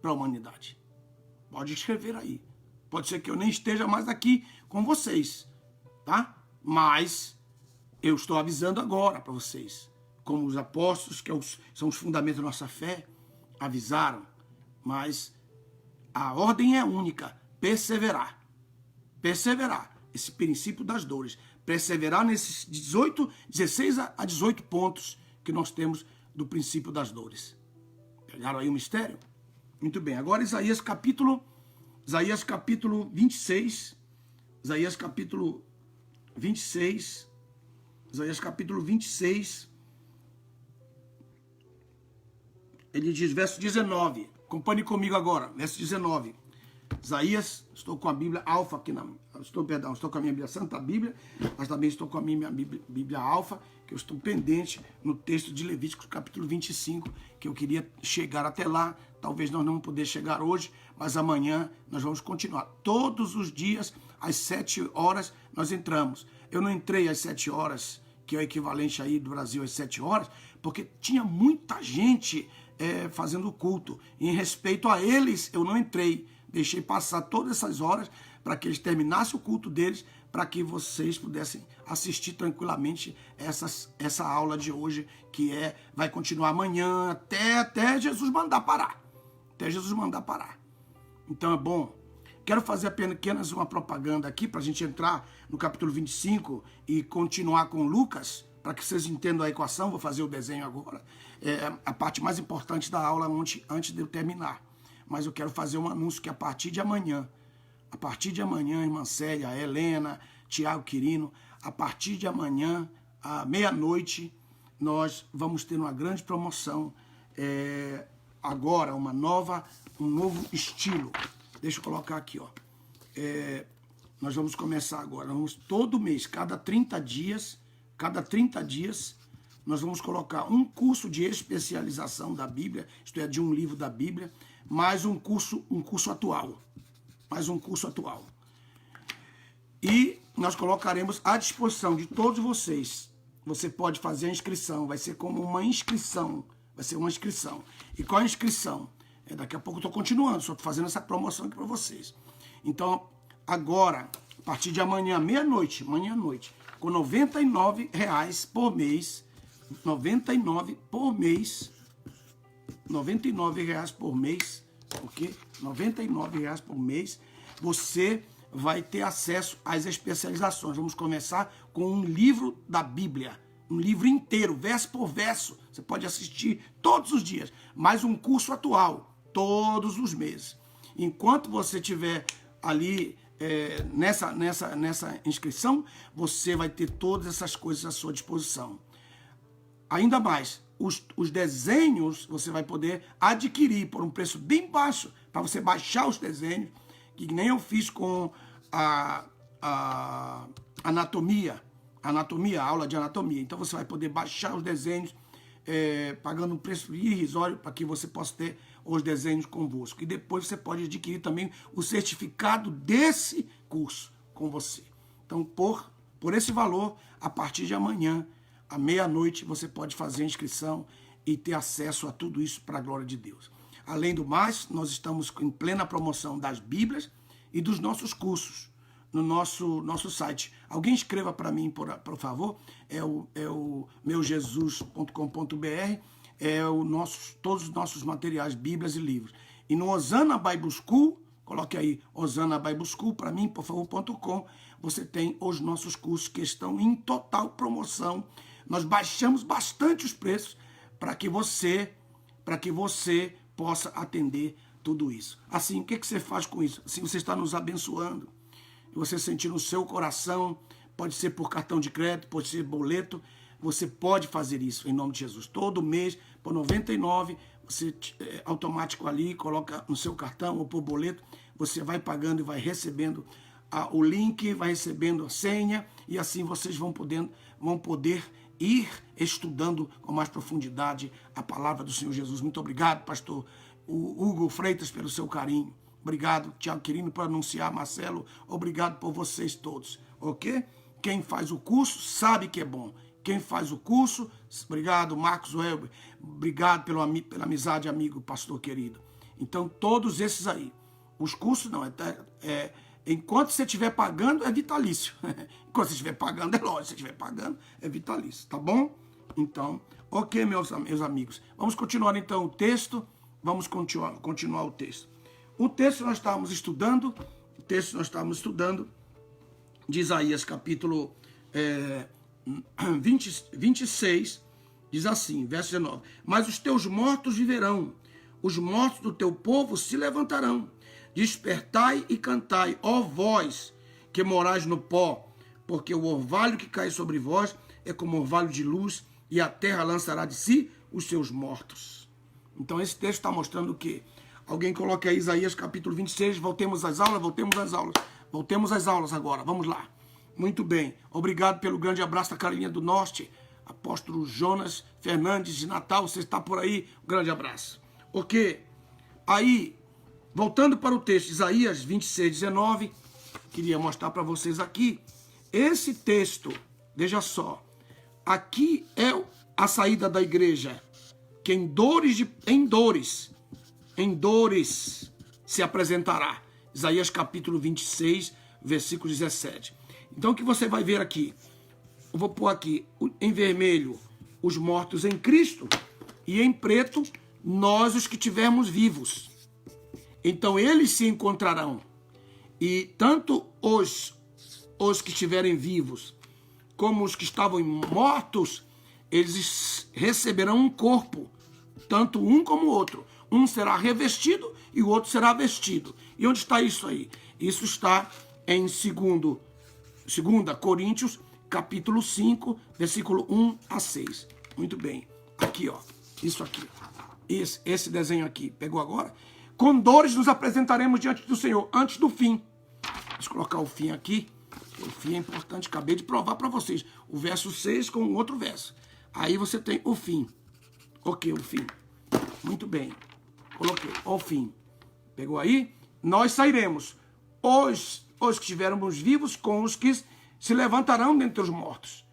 para a humanidade. Pode escrever aí. Pode ser que eu nem esteja mais aqui com vocês, tá? Mas eu estou avisando agora para vocês. Como os apóstolos, que são os fundamentos da nossa fé, avisaram. Mas a ordem é única. Perseverar. Perseverar. Esse princípio das dores. Perseverar nesses 16 a 18 pontos que nós temos do princípio das dores. Pegaram aí o mistério? Muito bem, agora Isaías capítulo 26, Isaías capítulo 26, ele diz, verso 19, acompanhe comigo agora, verso 19, Isaías, estou com a Bíblia Alfa aqui estou com a minha Bíblia Santa Bíblia, mas também estou com a minha Bíblia Alfa, que eu estou pendente no texto de Levítico, capítulo 25, que eu queria chegar até lá. Talvez nós não vamos poder chegar hoje, mas amanhã nós vamos continuar. Todos os dias, às 7 horas, nós entramos. Eu não entrei às 7 horas que é o equivalente aí do Brasil às 7 horas, porque tinha muita gente fazendo culto. Em respeito a eles, eu não entrei. Deixei passar todas essas horas para que eles terminassem o culto deles, para que vocês pudessem assistir tranquilamente essa aula de hoje, que vai continuar amanhã até Jesus mandar parar. Até Jesus mandar parar. Então é bom. Quero fazer apenas uma propaganda aqui para a gente entrar no capítulo 25 e continuar com Lucas, para que vocês entendam a equação. Vou fazer o desenho agora. É a parte mais importante da aula antes de eu terminar. Mas eu quero fazer um anúncio que a partir de amanhã, irmã Célia, a Helena, Tiago Quirino, a partir de amanhã, à meia-noite, nós vamos ter uma grande promoção. Agora, um novo estilo. Deixa eu colocar aqui, ó. Nós vamos começar agora. Todo mês, cada 30 dias, nós vamos colocar um curso de especialização da Bíblia, isto é, de um livro da Bíblia, mais um curso atual. E nós colocaremos à disposição de todos vocês. Você pode fazer a inscrição, vai ser como uma inscrição. E qual a inscrição? Daqui a pouco eu estou continuando, só estou fazendo essa promoção aqui para vocês. Então, agora, a partir de amanhã, meia-noite, com R$ 99,00 por mês, R$ 99,00 por mês, ok? R$ 99,00 por mês, você vai ter acesso às especializações. Vamos começar com um livro da Bíblia, um livro inteiro, verso por verso. Você pode assistir todos os dias, mais um curso atual, todos os meses. Enquanto você estiver ali nessa inscrição, você vai ter todas essas coisas à sua disposição. Ainda mais, os desenhos você vai poder adquirir por um preço bem baixo, para você baixar os desenhos, que nem eu fiz com a anatomia, a aula de anatomia. Então você vai poder baixar os desenhos pagando um preço irrisório para que você possa ter os desenhos convosco. E depois você pode adquirir também o certificado desse curso com você. Então, por esse valor, a partir de amanhã, à meia-noite, você pode fazer a inscrição e ter acesso a tudo isso para a glória de Deus. Além do mais, nós estamos em plena promoção das Bíblias e dos nossos cursos no nosso site. Alguém escreva para mim, por favor, é o meujesus.com.br, todos os nossos materiais, Bíblias e livros. E no Osana Bible School, coloque aí, Osana Bible School, para mim, por favor.com, você tem os nossos cursos que estão em total promoção. Nós baixamos bastante os preços para que você possa atender tudo isso. Assim, o que você faz com isso? Assim, você está nos abençoando. Você sentir no seu coração, pode ser por cartão de crédito, pode ser boleto, você pode fazer isso em nome de Jesus. Todo mês, por R$ 99,00, você automático ali, coloca no seu cartão ou por boleto, você vai pagando e vai recebendo o link, vai recebendo a senha, e assim vocês vão poder ir estudando com mais profundidade a palavra do Senhor Jesus. Muito obrigado, pastor Hugo Freitas, pelo seu carinho. Obrigado, Tiago Quirino, por anunciar, Marcelo. Obrigado por vocês todos, ok? Quem faz o curso sabe que é bom. Quem faz o curso, obrigado, Marcos Welber. Obrigado pela amizade, amigo, pastor querido. Então, todos esses aí. Os cursos não, enquanto você estiver pagando, é vitalício. Enquanto você estiver pagando, é lógico. Se você estiver pagando, é vitalício, tá bom? Então, ok, meus amigos. Vamos continuar, então, o texto. Vamos continuar o texto. O texto nós estávamos estudando, de Isaías, capítulo 26, diz assim, verso 19: Mas os teus mortos viverão, os mortos do teu povo se levantarão. Despertai e cantai, ó vós que morais no pó, porque o orvalho que cai sobre vós é como orvalho de luz, e a terra lançará de si os seus mortos. Então esse texto está mostrando o quê? Alguém coloque aí Isaías capítulo 26, voltemos às aulas agora, vamos lá. Muito bem, obrigado pelo grande abraço da Carolina do Norte, apóstolo Jonas Fernandes de Natal, você está por aí, um grande abraço. Ok, aí, voltando para o texto, Isaías 26, 19, queria mostrar para vocês aqui, esse texto, veja só, aqui é a saída da igreja, que em dores se apresentará. Isaías capítulo 26, versículo 17. Então o que você vai ver aqui? Eu vou pôr aqui em vermelho os mortos em Cristo e em preto nós os que tivermos vivos. Então eles se encontrarão. E tanto os que estiverem vivos como os que estavam mortos, eles receberão um corpo, tanto um como o outro. Um será revestido e o outro será vestido. E onde está isso aí? Isso está em 2 Coríntios, capítulo 5, versículo 1 a 6. Muito bem. Aqui, ó. Isso aqui. Esse desenho aqui. Pegou agora? Com dores nos apresentaremos diante do Senhor, antes do fim. Deixa eu colocar o fim aqui. O fim é importante. Acabei de provar para vocês. O verso 6 com outro verso. Aí você tem o fim. Ok, o fim. Muito bem. Coloquei. O fim. Pegou aí? Nós sairemos. Os que estivermos vivos com os que se levantarão dentre os mortos.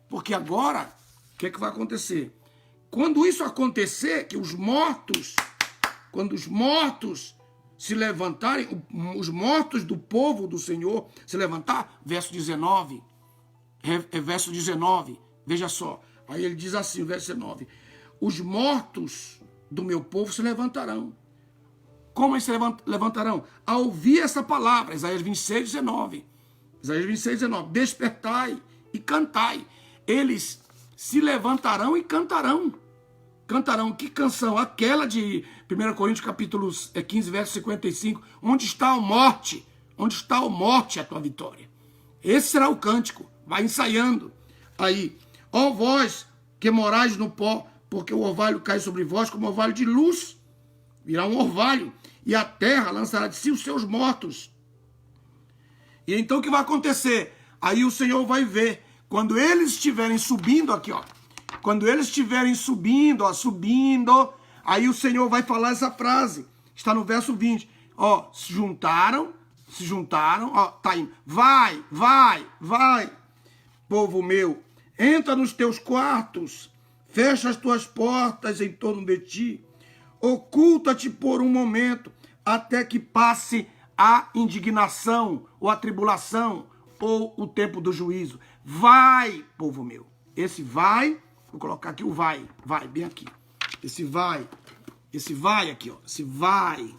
Porque agora, o que vai acontecer? Quando isso acontecer, que quando os mortos se levantarem, os mortos do povo do Senhor se levantar, verso 19, verso 19, veja só, aí ele diz assim, verso 19, os mortos do meu povo se levantarão. Como eles se levantarão? Ao ouvir essa palavra, Isaías 26, 19, despertai e cantai. Eles se levantarão e cantarão. Cantarão que canção? Aquela de 1 Coríntios capítulo 15, verso 55. Onde está a morte? Onde está a morte, a tua vitória? Esse será o cântico. Vai ensaiando. Aí, ó vós que morais no pó, porque o orvalho cai sobre vós como orvalho de luz. Virá um orvalho, e a terra lançará de si os seus mortos. E então o que vai acontecer? Aí o Senhor vai ver, quando eles estiverem subindo aqui, ó. Quando eles estiverem subindo, aí o Senhor vai falar essa frase. Está no verso 20. Ó, se juntaram, ó, tá indo. Vai, povo meu, entra nos teus quartos, fecha as tuas portas em torno de ti, oculta-te por um momento, até que passe a indignação, ou a tribulação, ou o tempo do juízo. Vai, povo meu. Esse vai, vou colocar aqui o vai, bem aqui. Esse vai aqui, ó. Esse vai.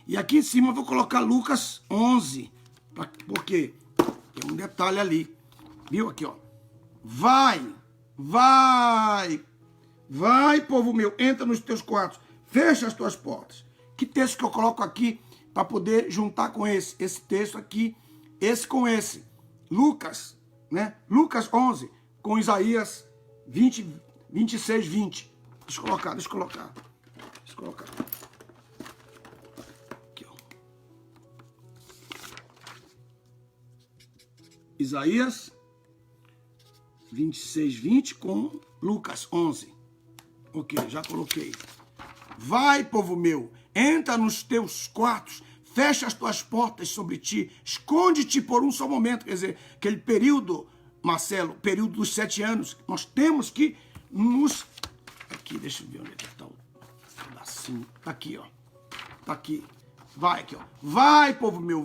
E aqui em cima eu vou colocar Lucas 11, porque tem um detalhe ali. Viu aqui, ó. Vai, povo meu, entra nos teus quartos, fecha as tuas portas. Que texto que eu coloco aqui para poder juntar com esse texto aqui, esse com esse? Lucas, né? Lucas 11 com Isaías 26, 20. Deixa eu colocar. Aqui, ó. Isaías 26, 20 com Lucas 11. Ok, já coloquei. Vai, povo meu, entra nos teus quartos, fecha as tuas portas sobre ti, esconde-te por um só momento. Quer dizer, aquele período, Marcelo, período dos 7 anos, nós temos que nos... Aqui, deixa eu ver onde é que está o pedacinho. Tá aqui, ó. Tá aqui. Vai aqui, ó. Vai, povo meu,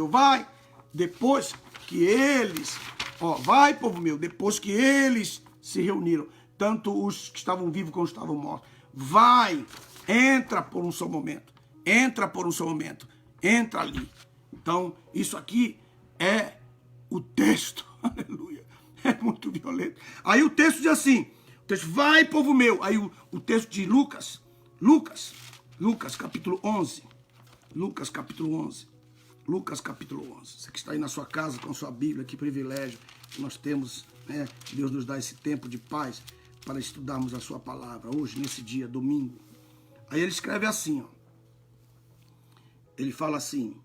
vai. Depois que eles... Ó, vai, povo meu, depois que eles se reuniram, tanto os que estavam vivos como os que estavam mortos. Vai, entra por um só momento. Entra ali. Então, isso aqui é o texto. Aleluia. É muito violento. Aí o texto diz assim, o texto, vai, povo meu. Aí o texto de Lucas capítulo 11. Lucas capítulo 11. Você que está aí na sua casa com a sua Bíblia, que privilégio que nós temos, né? Deus nos dá esse tempo de paz para estudarmos a sua palavra hoje, nesse dia, domingo. Aí ele escreve assim, ó. Ele fala assim.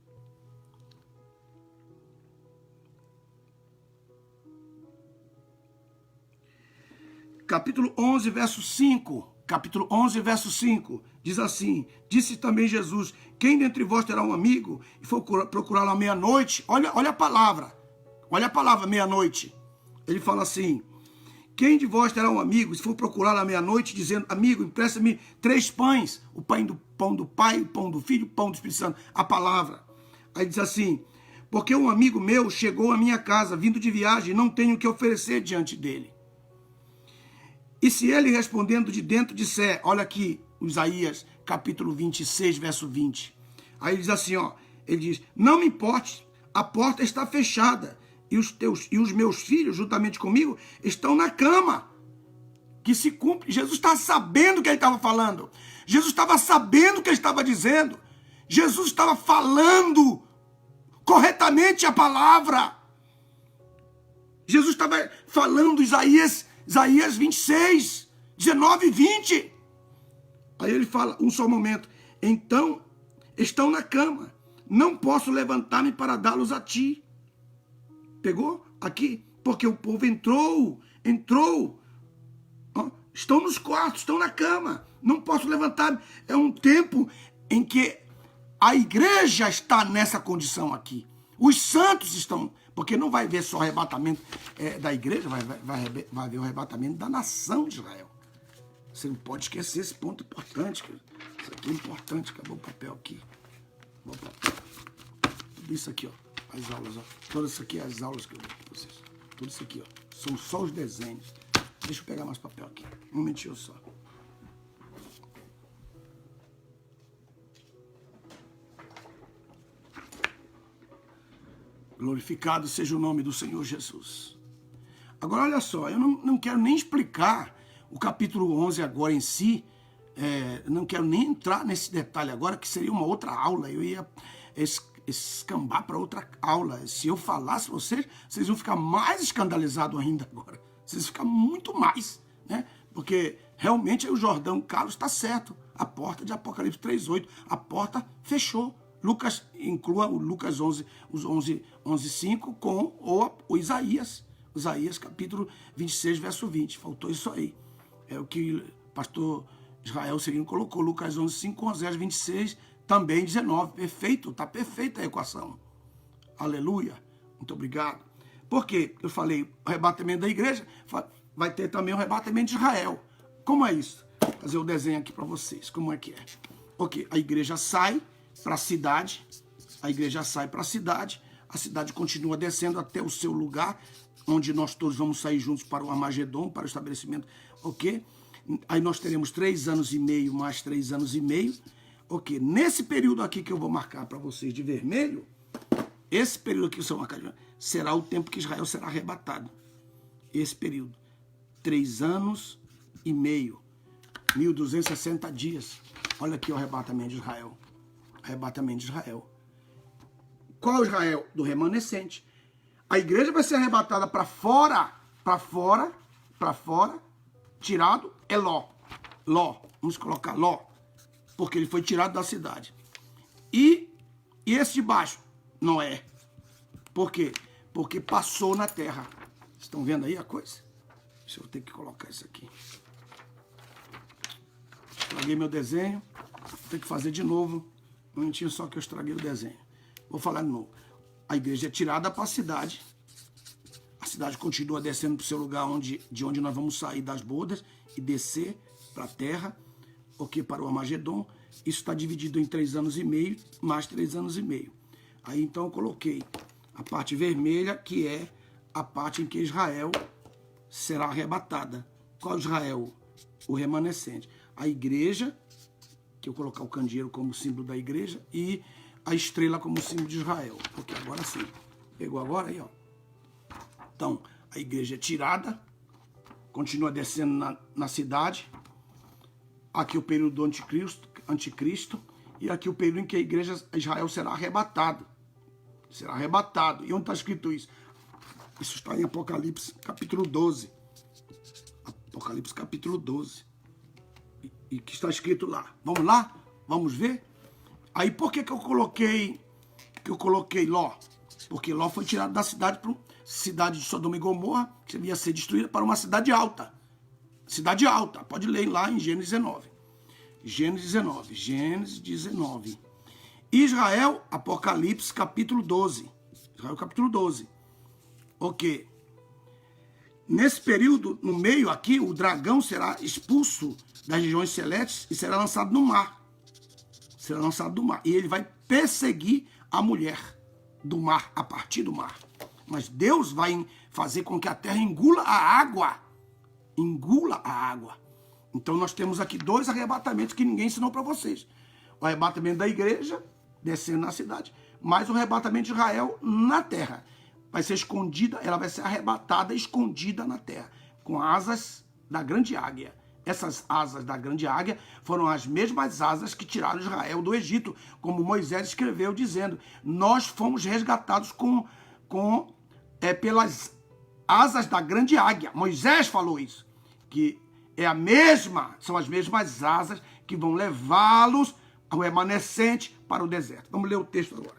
Capítulo 11, verso 5. Diz assim, disse também Jesus, quem dentre vós terá um amigo e for procurá-lo à meia-noite? Olha a palavra, meia-noite. Ele fala assim: quem de vós terá um amigo, se for procurar à meia-noite, dizendo, amigo, empresta-me 3 pães, o pão do Pai, o pão do Filho, o pão do Espírito Santo, a palavra. Aí diz assim: porque um amigo meu chegou à minha casa, vindo de viagem, e não tenho o que oferecer diante dele. E se ele respondendo de dentro disser, olha aqui, Isaías, capítulo 26, verso 20. Aí ele diz assim, ó, ele diz, não me importe, a porta está fechada, e os meus filhos, juntamente comigo, estão na cama. Que se cumpre. Jesus está sabendo o que ele estava falando. Jesus estava sabendo o que ele estava dizendo. Jesus estava falando corretamente a palavra. Jesus estava falando Isaías 26, 19 e 20. Aí ele fala, um só momento. Então, estão na cama. Não posso levantar-me para dá-los a ti. Pegou? Aqui. Porque o povo entrou. Estão nos quartos, estão na cama. Não posso levantar-me. É um tempo em que a igreja está nessa condição aqui. Os santos estão... Porque não vai ver só o arrebatamento da igreja, vai ver o arrebatamento da nação de Israel. Você não pode esquecer esse ponto importante. Isso aqui é importante. Acabou o papel aqui. Tudo isso aqui, ó. As aulas, ó. Todas isso aqui, as aulas que eu dou para vocês. Tudo isso aqui, ó. São só os desenhos. Deixa eu pegar mais papel aqui. Um momentinho só. Glorificado seja o nome do Senhor Jesus. Agora, olha só. Eu não quero nem explicar o capítulo 11 agora em si. Não quero nem entrar nesse detalhe agora, que seria uma outra aula. Eu ia escambar para outra aula. Se eu falasse vocês iam ficar mais escandalizados ainda agora. Vocês iam ficar muito mais, né? Porque realmente aí o Jordão Carlos está certo. A porta de Apocalipse 3:8, a porta fechou. Lucas, inclua o Lucas 11, os 11:5 com o Isaías. Isaías capítulo 26, verso 20. Faltou isso aí. É o que o pastor Israel Serino colocou. Lucas 11:5 com Oséias 26, também 19. Perfeito, está perfeita a equação. Aleluia. Muito obrigado. Por quê? Eu falei, o arrebatamento da igreja, vai ter também o arrebatamento de Israel. Como é isso? Vou fazer o desenho aqui para vocês. Como é que é? Ok, a igreja sai para a cidade, a cidade continua descendo até o seu lugar, onde nós todos vamos sair juntos para o Armagedon, para o estabelecimento, ok? Aí nós teremos 3 anos e meio, mais 3 anos e meio, ok? Nesse período aqui que eu vou marcar para vocês de vermelho, esse período aqui que eu vou marcar de vermelho, será o tempo que Israel será arrebatado. Esse período, 3 anos e meio, 1260 dias. Olha aqui o arrebatamento de Israel. Arrebatamento de Israel. Qual é o Israel? Do remanescente. A igreja vai ser arrebatada para fora, tirado é Ló. Vamos colocar Ló, porque ele foi tirado da cidade. E esse de baixo, Noé. Por quê? Porque passou na terra. Estão vendo aí a coisa? Deixa eu ter que colocar isso aqui. Estraguei meu desenho. Vou ter que fazer de novo. Um momentinho só que eu estraguei o desenho. Vou falar de novo. A igreja é tirada para a cidade. A cidade continua descendo para o seu lugar de onde nós vamos sair das bodas e descer para a terra, ok, para o Armagedon. Isso está dividido em 3 anos e meio, mais 3 anos e meio. Aí então eu coloquei a parte vermelha, que é a parte em que Israel será arrebatada. Qual Israel? O remanescente. A igreja, que eu colocar o candeeiro como símbolo da igreja, e a estrela como símbolo de Israel. Porque agora sim. Pegou agora aí, ó. Então, a igreja é tirada, continua descendo na cidade. Aqui o período do anticristo, e aqui o período em que a igreja, Israel, será arrebatado. Será arrebatado. E onde está escrito isso? Isso está em Apocalipse, capítulo 12. Apocalipse, capítulo 12. E que está escrito lá. Vamos lá? Vamos ver? Aí por que eu coloquei Ló? Porque Ló foi tirado da cidade para cidade de Sodoma e Gomorra, que ia ser destruída, para uma cidade alta. Cidade alta. Pode ler lá em Gênesis 19. Gênesis 19. Israel, Apocalipse, capítulo 12. Israel, capítulo 12. Ok. Nesse período, no meio aqui, o dragão será expulso das regiões celestes e será lançado no mar. Será lançado no mar. E ele vai perseguir a mulher do mar, a partir do mar. Mas Deus vai fazer com que a terra engula a água. Engula a água. Então nós temos aqui 2 arrebatamentos que ninguém ensinou para vocês. O arrebatamento da igreja, descendo na cidade, mais o arrebatamento de Israel na terra. Vai ser escondida, ela vai ser arrebatada, escondida na terra, com asas da grande águia. Essas asas da grande águia foram as mesmas asas que tiraram Israel do Egito, como Moisés escreveu, dizendo, nós fomos resgatados pelas asas da grande águia. Moisés falou isso, que são as mesmas asas que vão levá-los ao remanescente para o deserto. Vamos ler o texto agora.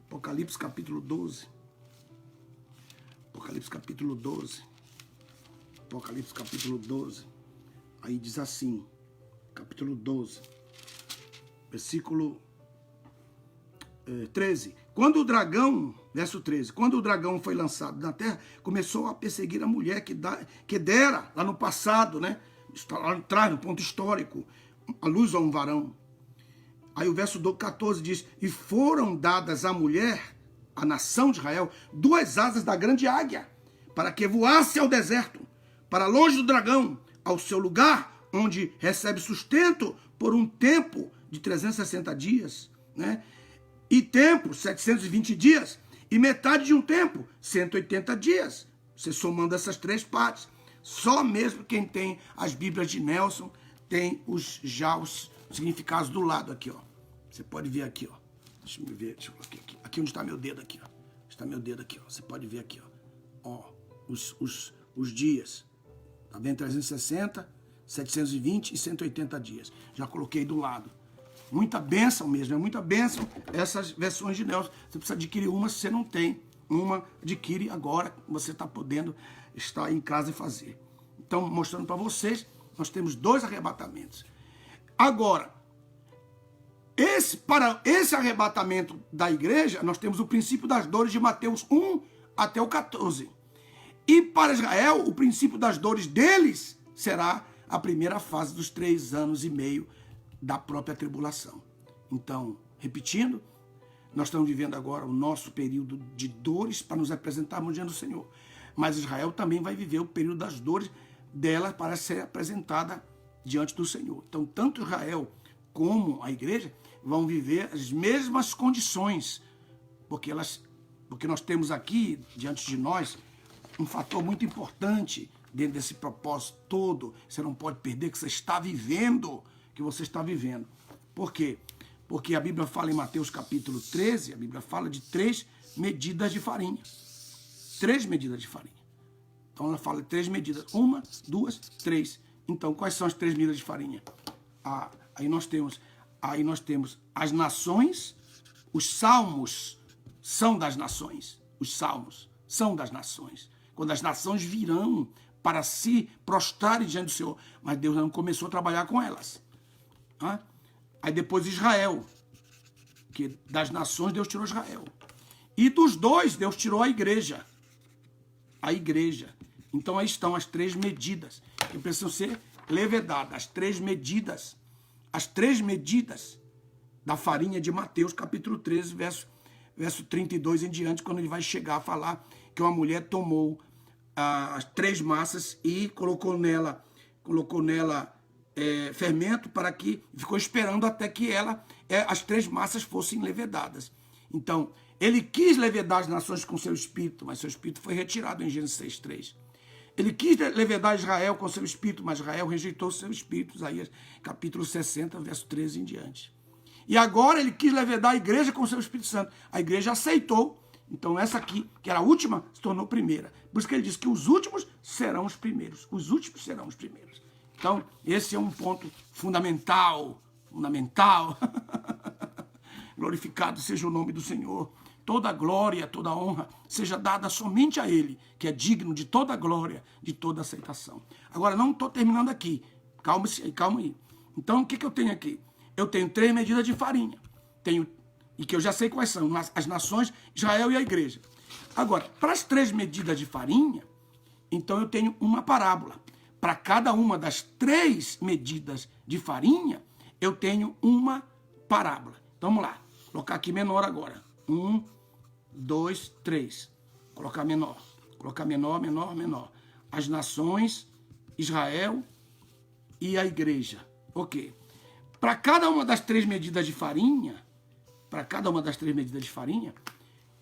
Apocalipse capítulo 12. Apocalipse capítulo 12. Apocalipse capítulo 12. Aí diz assim, capítulo 12, versículo 13. Quando o dragão, verso 13, quando o dragão foi lançado na terra, começou a perseguir a mulher que dera lá no passado, né? Está lá atrás, no ponto histórico, a luz a um varão. Aí o verso 14 diz, e foram dadas à mulher, a nação de Israel, 2 asas da grande águia, para que voasse ao deserto, para longe do dragão, ao seu lugar, onde recebe sustento por um tempo de 360 dias, né? E tempo, 720 dias, e metade de um tempo, 180 dias. Você somando essas 3 partes. Só mesmo quem tem as Bíblias de Nelson tem os significados do lado aqui, ó. Você pode ver aqui, ó. Deixa eu ver, aqui onde está meu dedo aqui, ó. Está meu dedo aqui, ó. Você pode ver aqui, ó. Os dias. Tá vendo? 360, 720 e 180 dias. Já coloquei do lado. Muita bênção mesmo, é muita bênção essas versões de Nelson. Você precisa adquirir uma, se você não tem uma, adquire agora, você está podendo estar em casa e fazer. Então, mostrando para vocês, nós temos 2 arrebatamentos. Agora, para esse arrebatamento da igreja, nós temos o princípio das dores de Mateus 1 até o 14. E para Israel, o princípio das dores deles será a primeira fase dos 3 anos e meio da própria tribulação. Então, repetindo, nós estamos vivendo agora o nosso período de dores para nos apresentarmos diante do Senhor. Mas Israel também vai viver o período das dores dela para ser apresentada diante do Senhor. Então, tanto Israel como a igreja vão viver as mesmas condições, porque nós temos aqui, diante de nós, um fator muito importante dentro desse propósito todo. Você não pode perder que você está vivendo, Por quê? Porque a Bíblia fala em Mateus capítulo 13, a Bíblia fala de 3 medidas de farinha. 3 medidas de farinha. Então ela fala de 3 medidas. 1, 2, 3. Então, quais são as 3 medidas de farinha? Aí nós temos as nações, os salmos são das nações. Os salmos são das nações. Quando as nações virão para se prostrarem diante do Senhor. Mas Deus não começou a trabalhar com elas. Aí depois Israel, que das nações Deus tirou Israel. E dos 2 Deus tirou a igreja. A igreja. Então aí estão as 3 medidas que precisam ser levedadas. As 3 medidas. As 3 medidas da farinha de Mateus capítulo 13, verso 32 em diante, quando ele vai chegar a falar que uma mulher tomou as 3 massas e colocou nela fermento para que ficou esperando até que as 3 massas fossem levedadas. Então, ele quis levedar as nações com seu espírito, mas seu espírito foi retirado em Gênesis 6:3. Ele quis levedar Israel com seu espírito, mas Israel rejeitou seu espírito, Isaías capítulo 60, verso 13 em diante. E agora ele quis levedar a igreja com seu Espírito Santo. A igreja aceitou. Então essa aqui, que era a última, se tornou primeira. Por isso que ele diz que os últimos serão os primeiros. Os últimos serão os primeiros. Então, esse é um ponto fundamental. Fundamental. Glorificado seja o nome do Senhor. Toda glória, toda honra seja dada somente a Ele, que é digno de toda glória, de toda aceitação. Agora, não estou terminando aqui. Calma aí. Então, o que eu tenho aqui? Eu tenho 3 medidas de farinha. E que eu já sei quais são. As nações, Israel e a igreja. Agora, para as 3 medidas de farinha, Então eu tenho uma parábola. Para cada uma das 3 medidas de farinha, eu tenho uma parábola. Então vamos lá. Vou colocar aqui menor agora. 1, 2, 3. Colocar menor. Colocar menor, menor, menor. As nações, Israel e a igreja. Ok. Para cada uma das 3 medidas de farinha,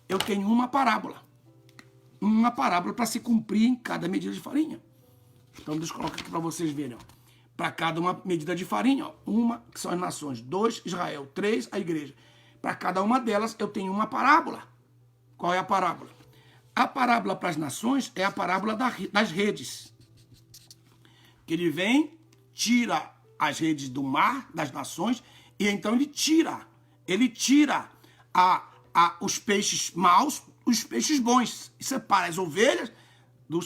eu tenho uma parábola. Uma parábola para se cumprir em cada medida de farinha. Então, deixa eu colocar aqui para vocês verem. Para cada uma medida de farinha, ó, uma que são as nações, 2, Israel, 3, a igreja. Para cada uma delas, eu tenho uma parábola. Qual é a parábola? A parábola para as nações é a parábola das redes. Que ele vem, tira as redes do mar, das nações, e então ele tira os peixes maus, os peixes bons, e separa as ovelhas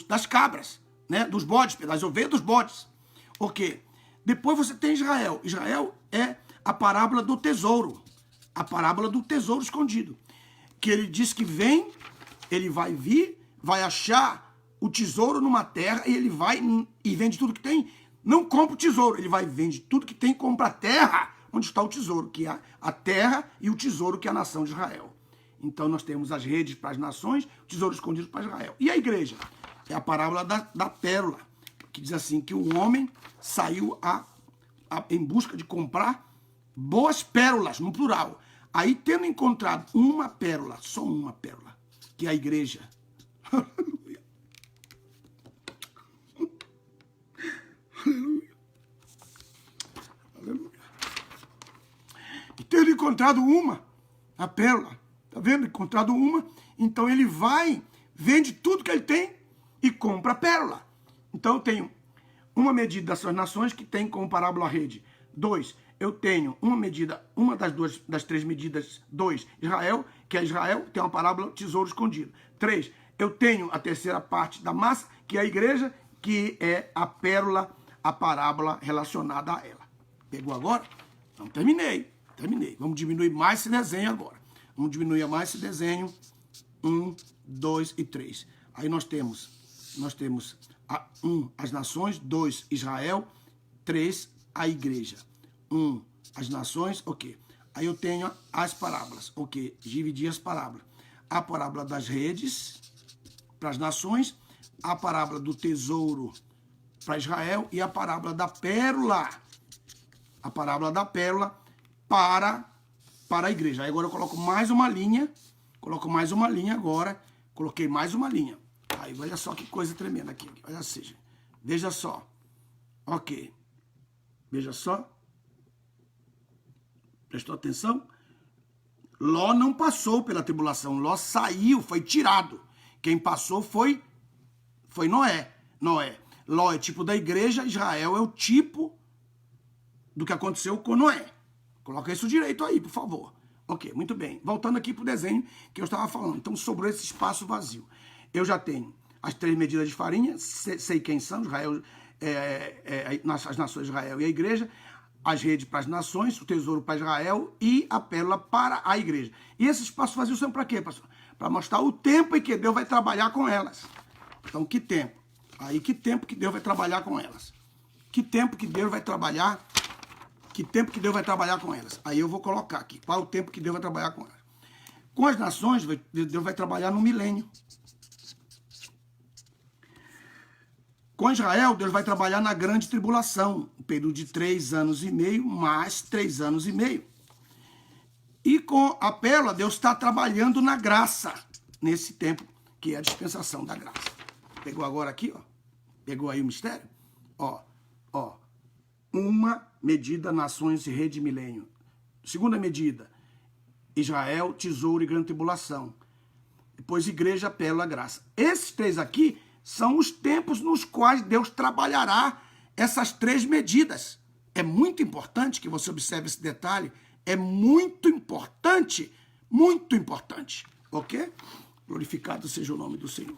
das cabras, né? Dos bodes, das ovelhas dos bodes. Ok. Depois você tem Israel. Israel é a parábola do tesouro, a parábola do tesouro escondido, que ele diz que ele vai vir, vai achar o tesouro numa terra, e ele vai e vende tudo que tem. Não compra o tesouro, ele vai vende tudo que tem e compra a terra onde está o tesouro, que é a terra e o tesouro que é a nação de Israel. Então nós temos as redes para as nações, o tesouro escondido para Israel. E a igreja? É a parábola da pérola, que diz assim, que o homem saiu em busca de comprar boas pérolas, no plural. Aí, tendo encontrado uma pérola, só uma pérola, que é a igreja. Aleluia. Aleluia. Aleluia. E tendo encontrado a pérola, tá vendo? Encontrado uma, então ele vai, vende tudo que ele tem e compra a pérola. Então eu tenho uma medida das suas nações, que tem como parábola a rede. 2, eu tenho uma medida, uma das 3 medidas, 2, Israel, que é Israel, tem uma parábola tesouro escondido. 3, eu tenho a terceira parte da massa, que é a igreja, que é a pérola, a parábola relacionada a ela. Pegou agora? Então terminei. Vamos diminuir mais esse desenho agora. Vamos diminuir mais esse desenho. 1, 2 e 3. Aí nós temos 1, as nações, 2, Israel, 3, a igreja. 1, as nações, ok. Aí eu tenho as parábolas, ok. Dividi as parábolas. A parábola das redes para as nações, a parábola do tesouro para Israel e a parábola da pérola. A parábola da pérola para a igreja. Aí agora eu coloco mais uma linha. Agora. Coloquei mais uma linha. Aí, olha só que coisa tremenda aqui. Olha seja. Veja só. Ok. Veja só. Prestou atenção? Ló não passou pela tribulação. Ló saiu, foi tirado. Quem passou foi Noé. Ló é tipo da igreja, Israel é o tipo do que aconteceu com Noé. Coloca isso direito aí, por favor. Ok, muito bem. Voltando aqui para o desenho que eu estava falando. Então, sobrou esse espaço vazio. Eu já tenho as 3 medidas de farinha, sei quem são, Israel, as nações de Israel e a igreja, as redes para as nações, o tesouro para Israel e a pérola para a igreja. E esse espaço vazio são para quê, pastor? Para mostrar o tempo em que Deus vai trabalhar com elas. Então, que tempo? Aí, que tempo que Deus vai trabalhar com elas? Que tempo que Deus vai trabalhar? Que tempo que Deus vai trabalhar com elas? Aí eu vou colocar aqui. Qual é o tempo que Deus vai trabalhar com elas? Com as nações, Deus vai trabalhar no milênio. Com Israel, Deus vai trabalhar na grande tribulação, um período de 3 anos e meio, mais 3 anos e meio. E com a pérola, Deus está trabalhando na graça, nesse tempo, que é a dispensação da graça. Pegou agora aqui, ó? Pegou aí o mistério? Ó. Uma medida, nações e rede milênio. Segunda medida, Israel, tesouro e grande tribulação. Depois, igreja, pérola, graça. Esses 3 aqui são os tempos nos quais Deus trabalhará essas 3 medidas. É muito importante que você observe esse detalhe. É muito importante, ok? Glorificado seja o nome do Senhor.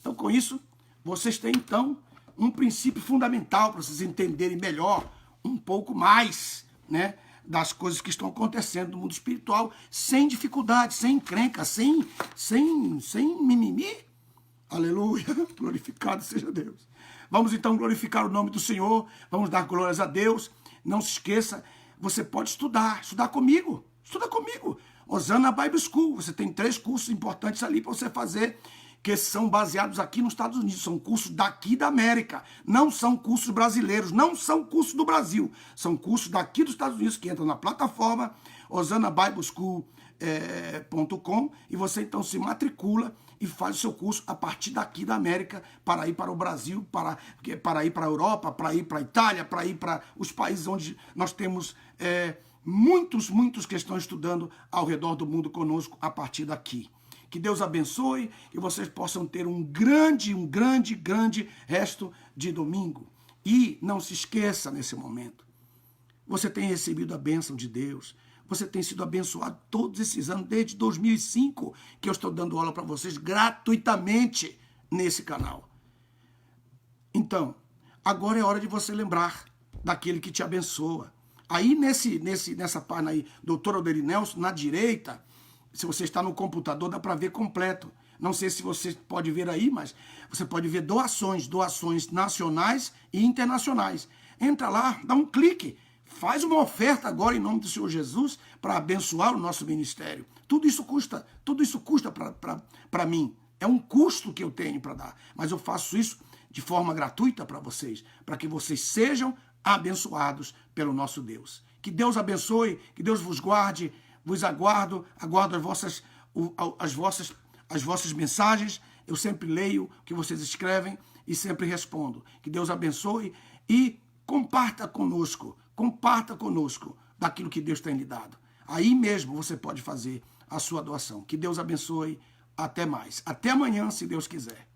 Então, com isso, vocês têm, então, um princípio fundamental para vocês entenderem melhor, um pouco mais, né, das coisas que estão acontecendo no mundo espiritual, sem dificuldade, sem encrenca, sem mimimi. Aleluia, glorificado seja Deus. Vamos então glorificar o nome do Senhor, vamos dar glórias a Deus. Não se esqueça, você pode estudar comigo, estuda comigo. Osana Bible School, você tem 3 cursos importantes ali para você fazer, que são baseados aqui nos Estados Unidos, são cursos daqui da América, não são cursos brasileiros, não são cursos do Brasil, são cursos daqui dos Estados Unidos que entram na plataforma osanabibleschool.com e você então se matricula e faz o seu curso a partir daqui da América para ir para o Brasil, para ir para a Europa, para ir para a Itália, para ir para os países onde nós temos muitos que estão estudando ao redor do mundo conosco a partir daqui. Que Deus abençoe, que vocês possam ter um grande resto de domingo. E não se esqueça nesse momento, você tem recebido a bênção de Deus, você tem sido abençoado todos esses anos, desde 2005, que eu estou dando aula para vocês gratuitamente nesse canal. Então, agora é hora de você lembrar daquele que te abençoa. Aí nessa página aí, Dr. Alderi Nelson, na direita, se você está no computador, dá para ver completo. Não sei se você pode ver aí, mas você pode ver doações nacionais e internacionais. Entra lá, dá um clique, faz uma oferta agora em nome do Senhor Jesus para abençoar o nosso ministério. Tudo isso custa para mim. É um custo que eu tenho para dar, mas eu faço isso de forma gratuita para vocês, para que vocês sejam abençoados pelo nosso Deus. Que Deus abençoe, que Deus vos guarde, vos aguardo as vossas mensagens, eu sempre leio o que vocês escrevem e sempre respondo. Que Deus abençoe e comparta conosco daquilo que Deus tem lhe dado. Aí mesmo você pode fazer a sua doação. Que Deus abençoe, até mais. Até amanhã, se Deus quiser.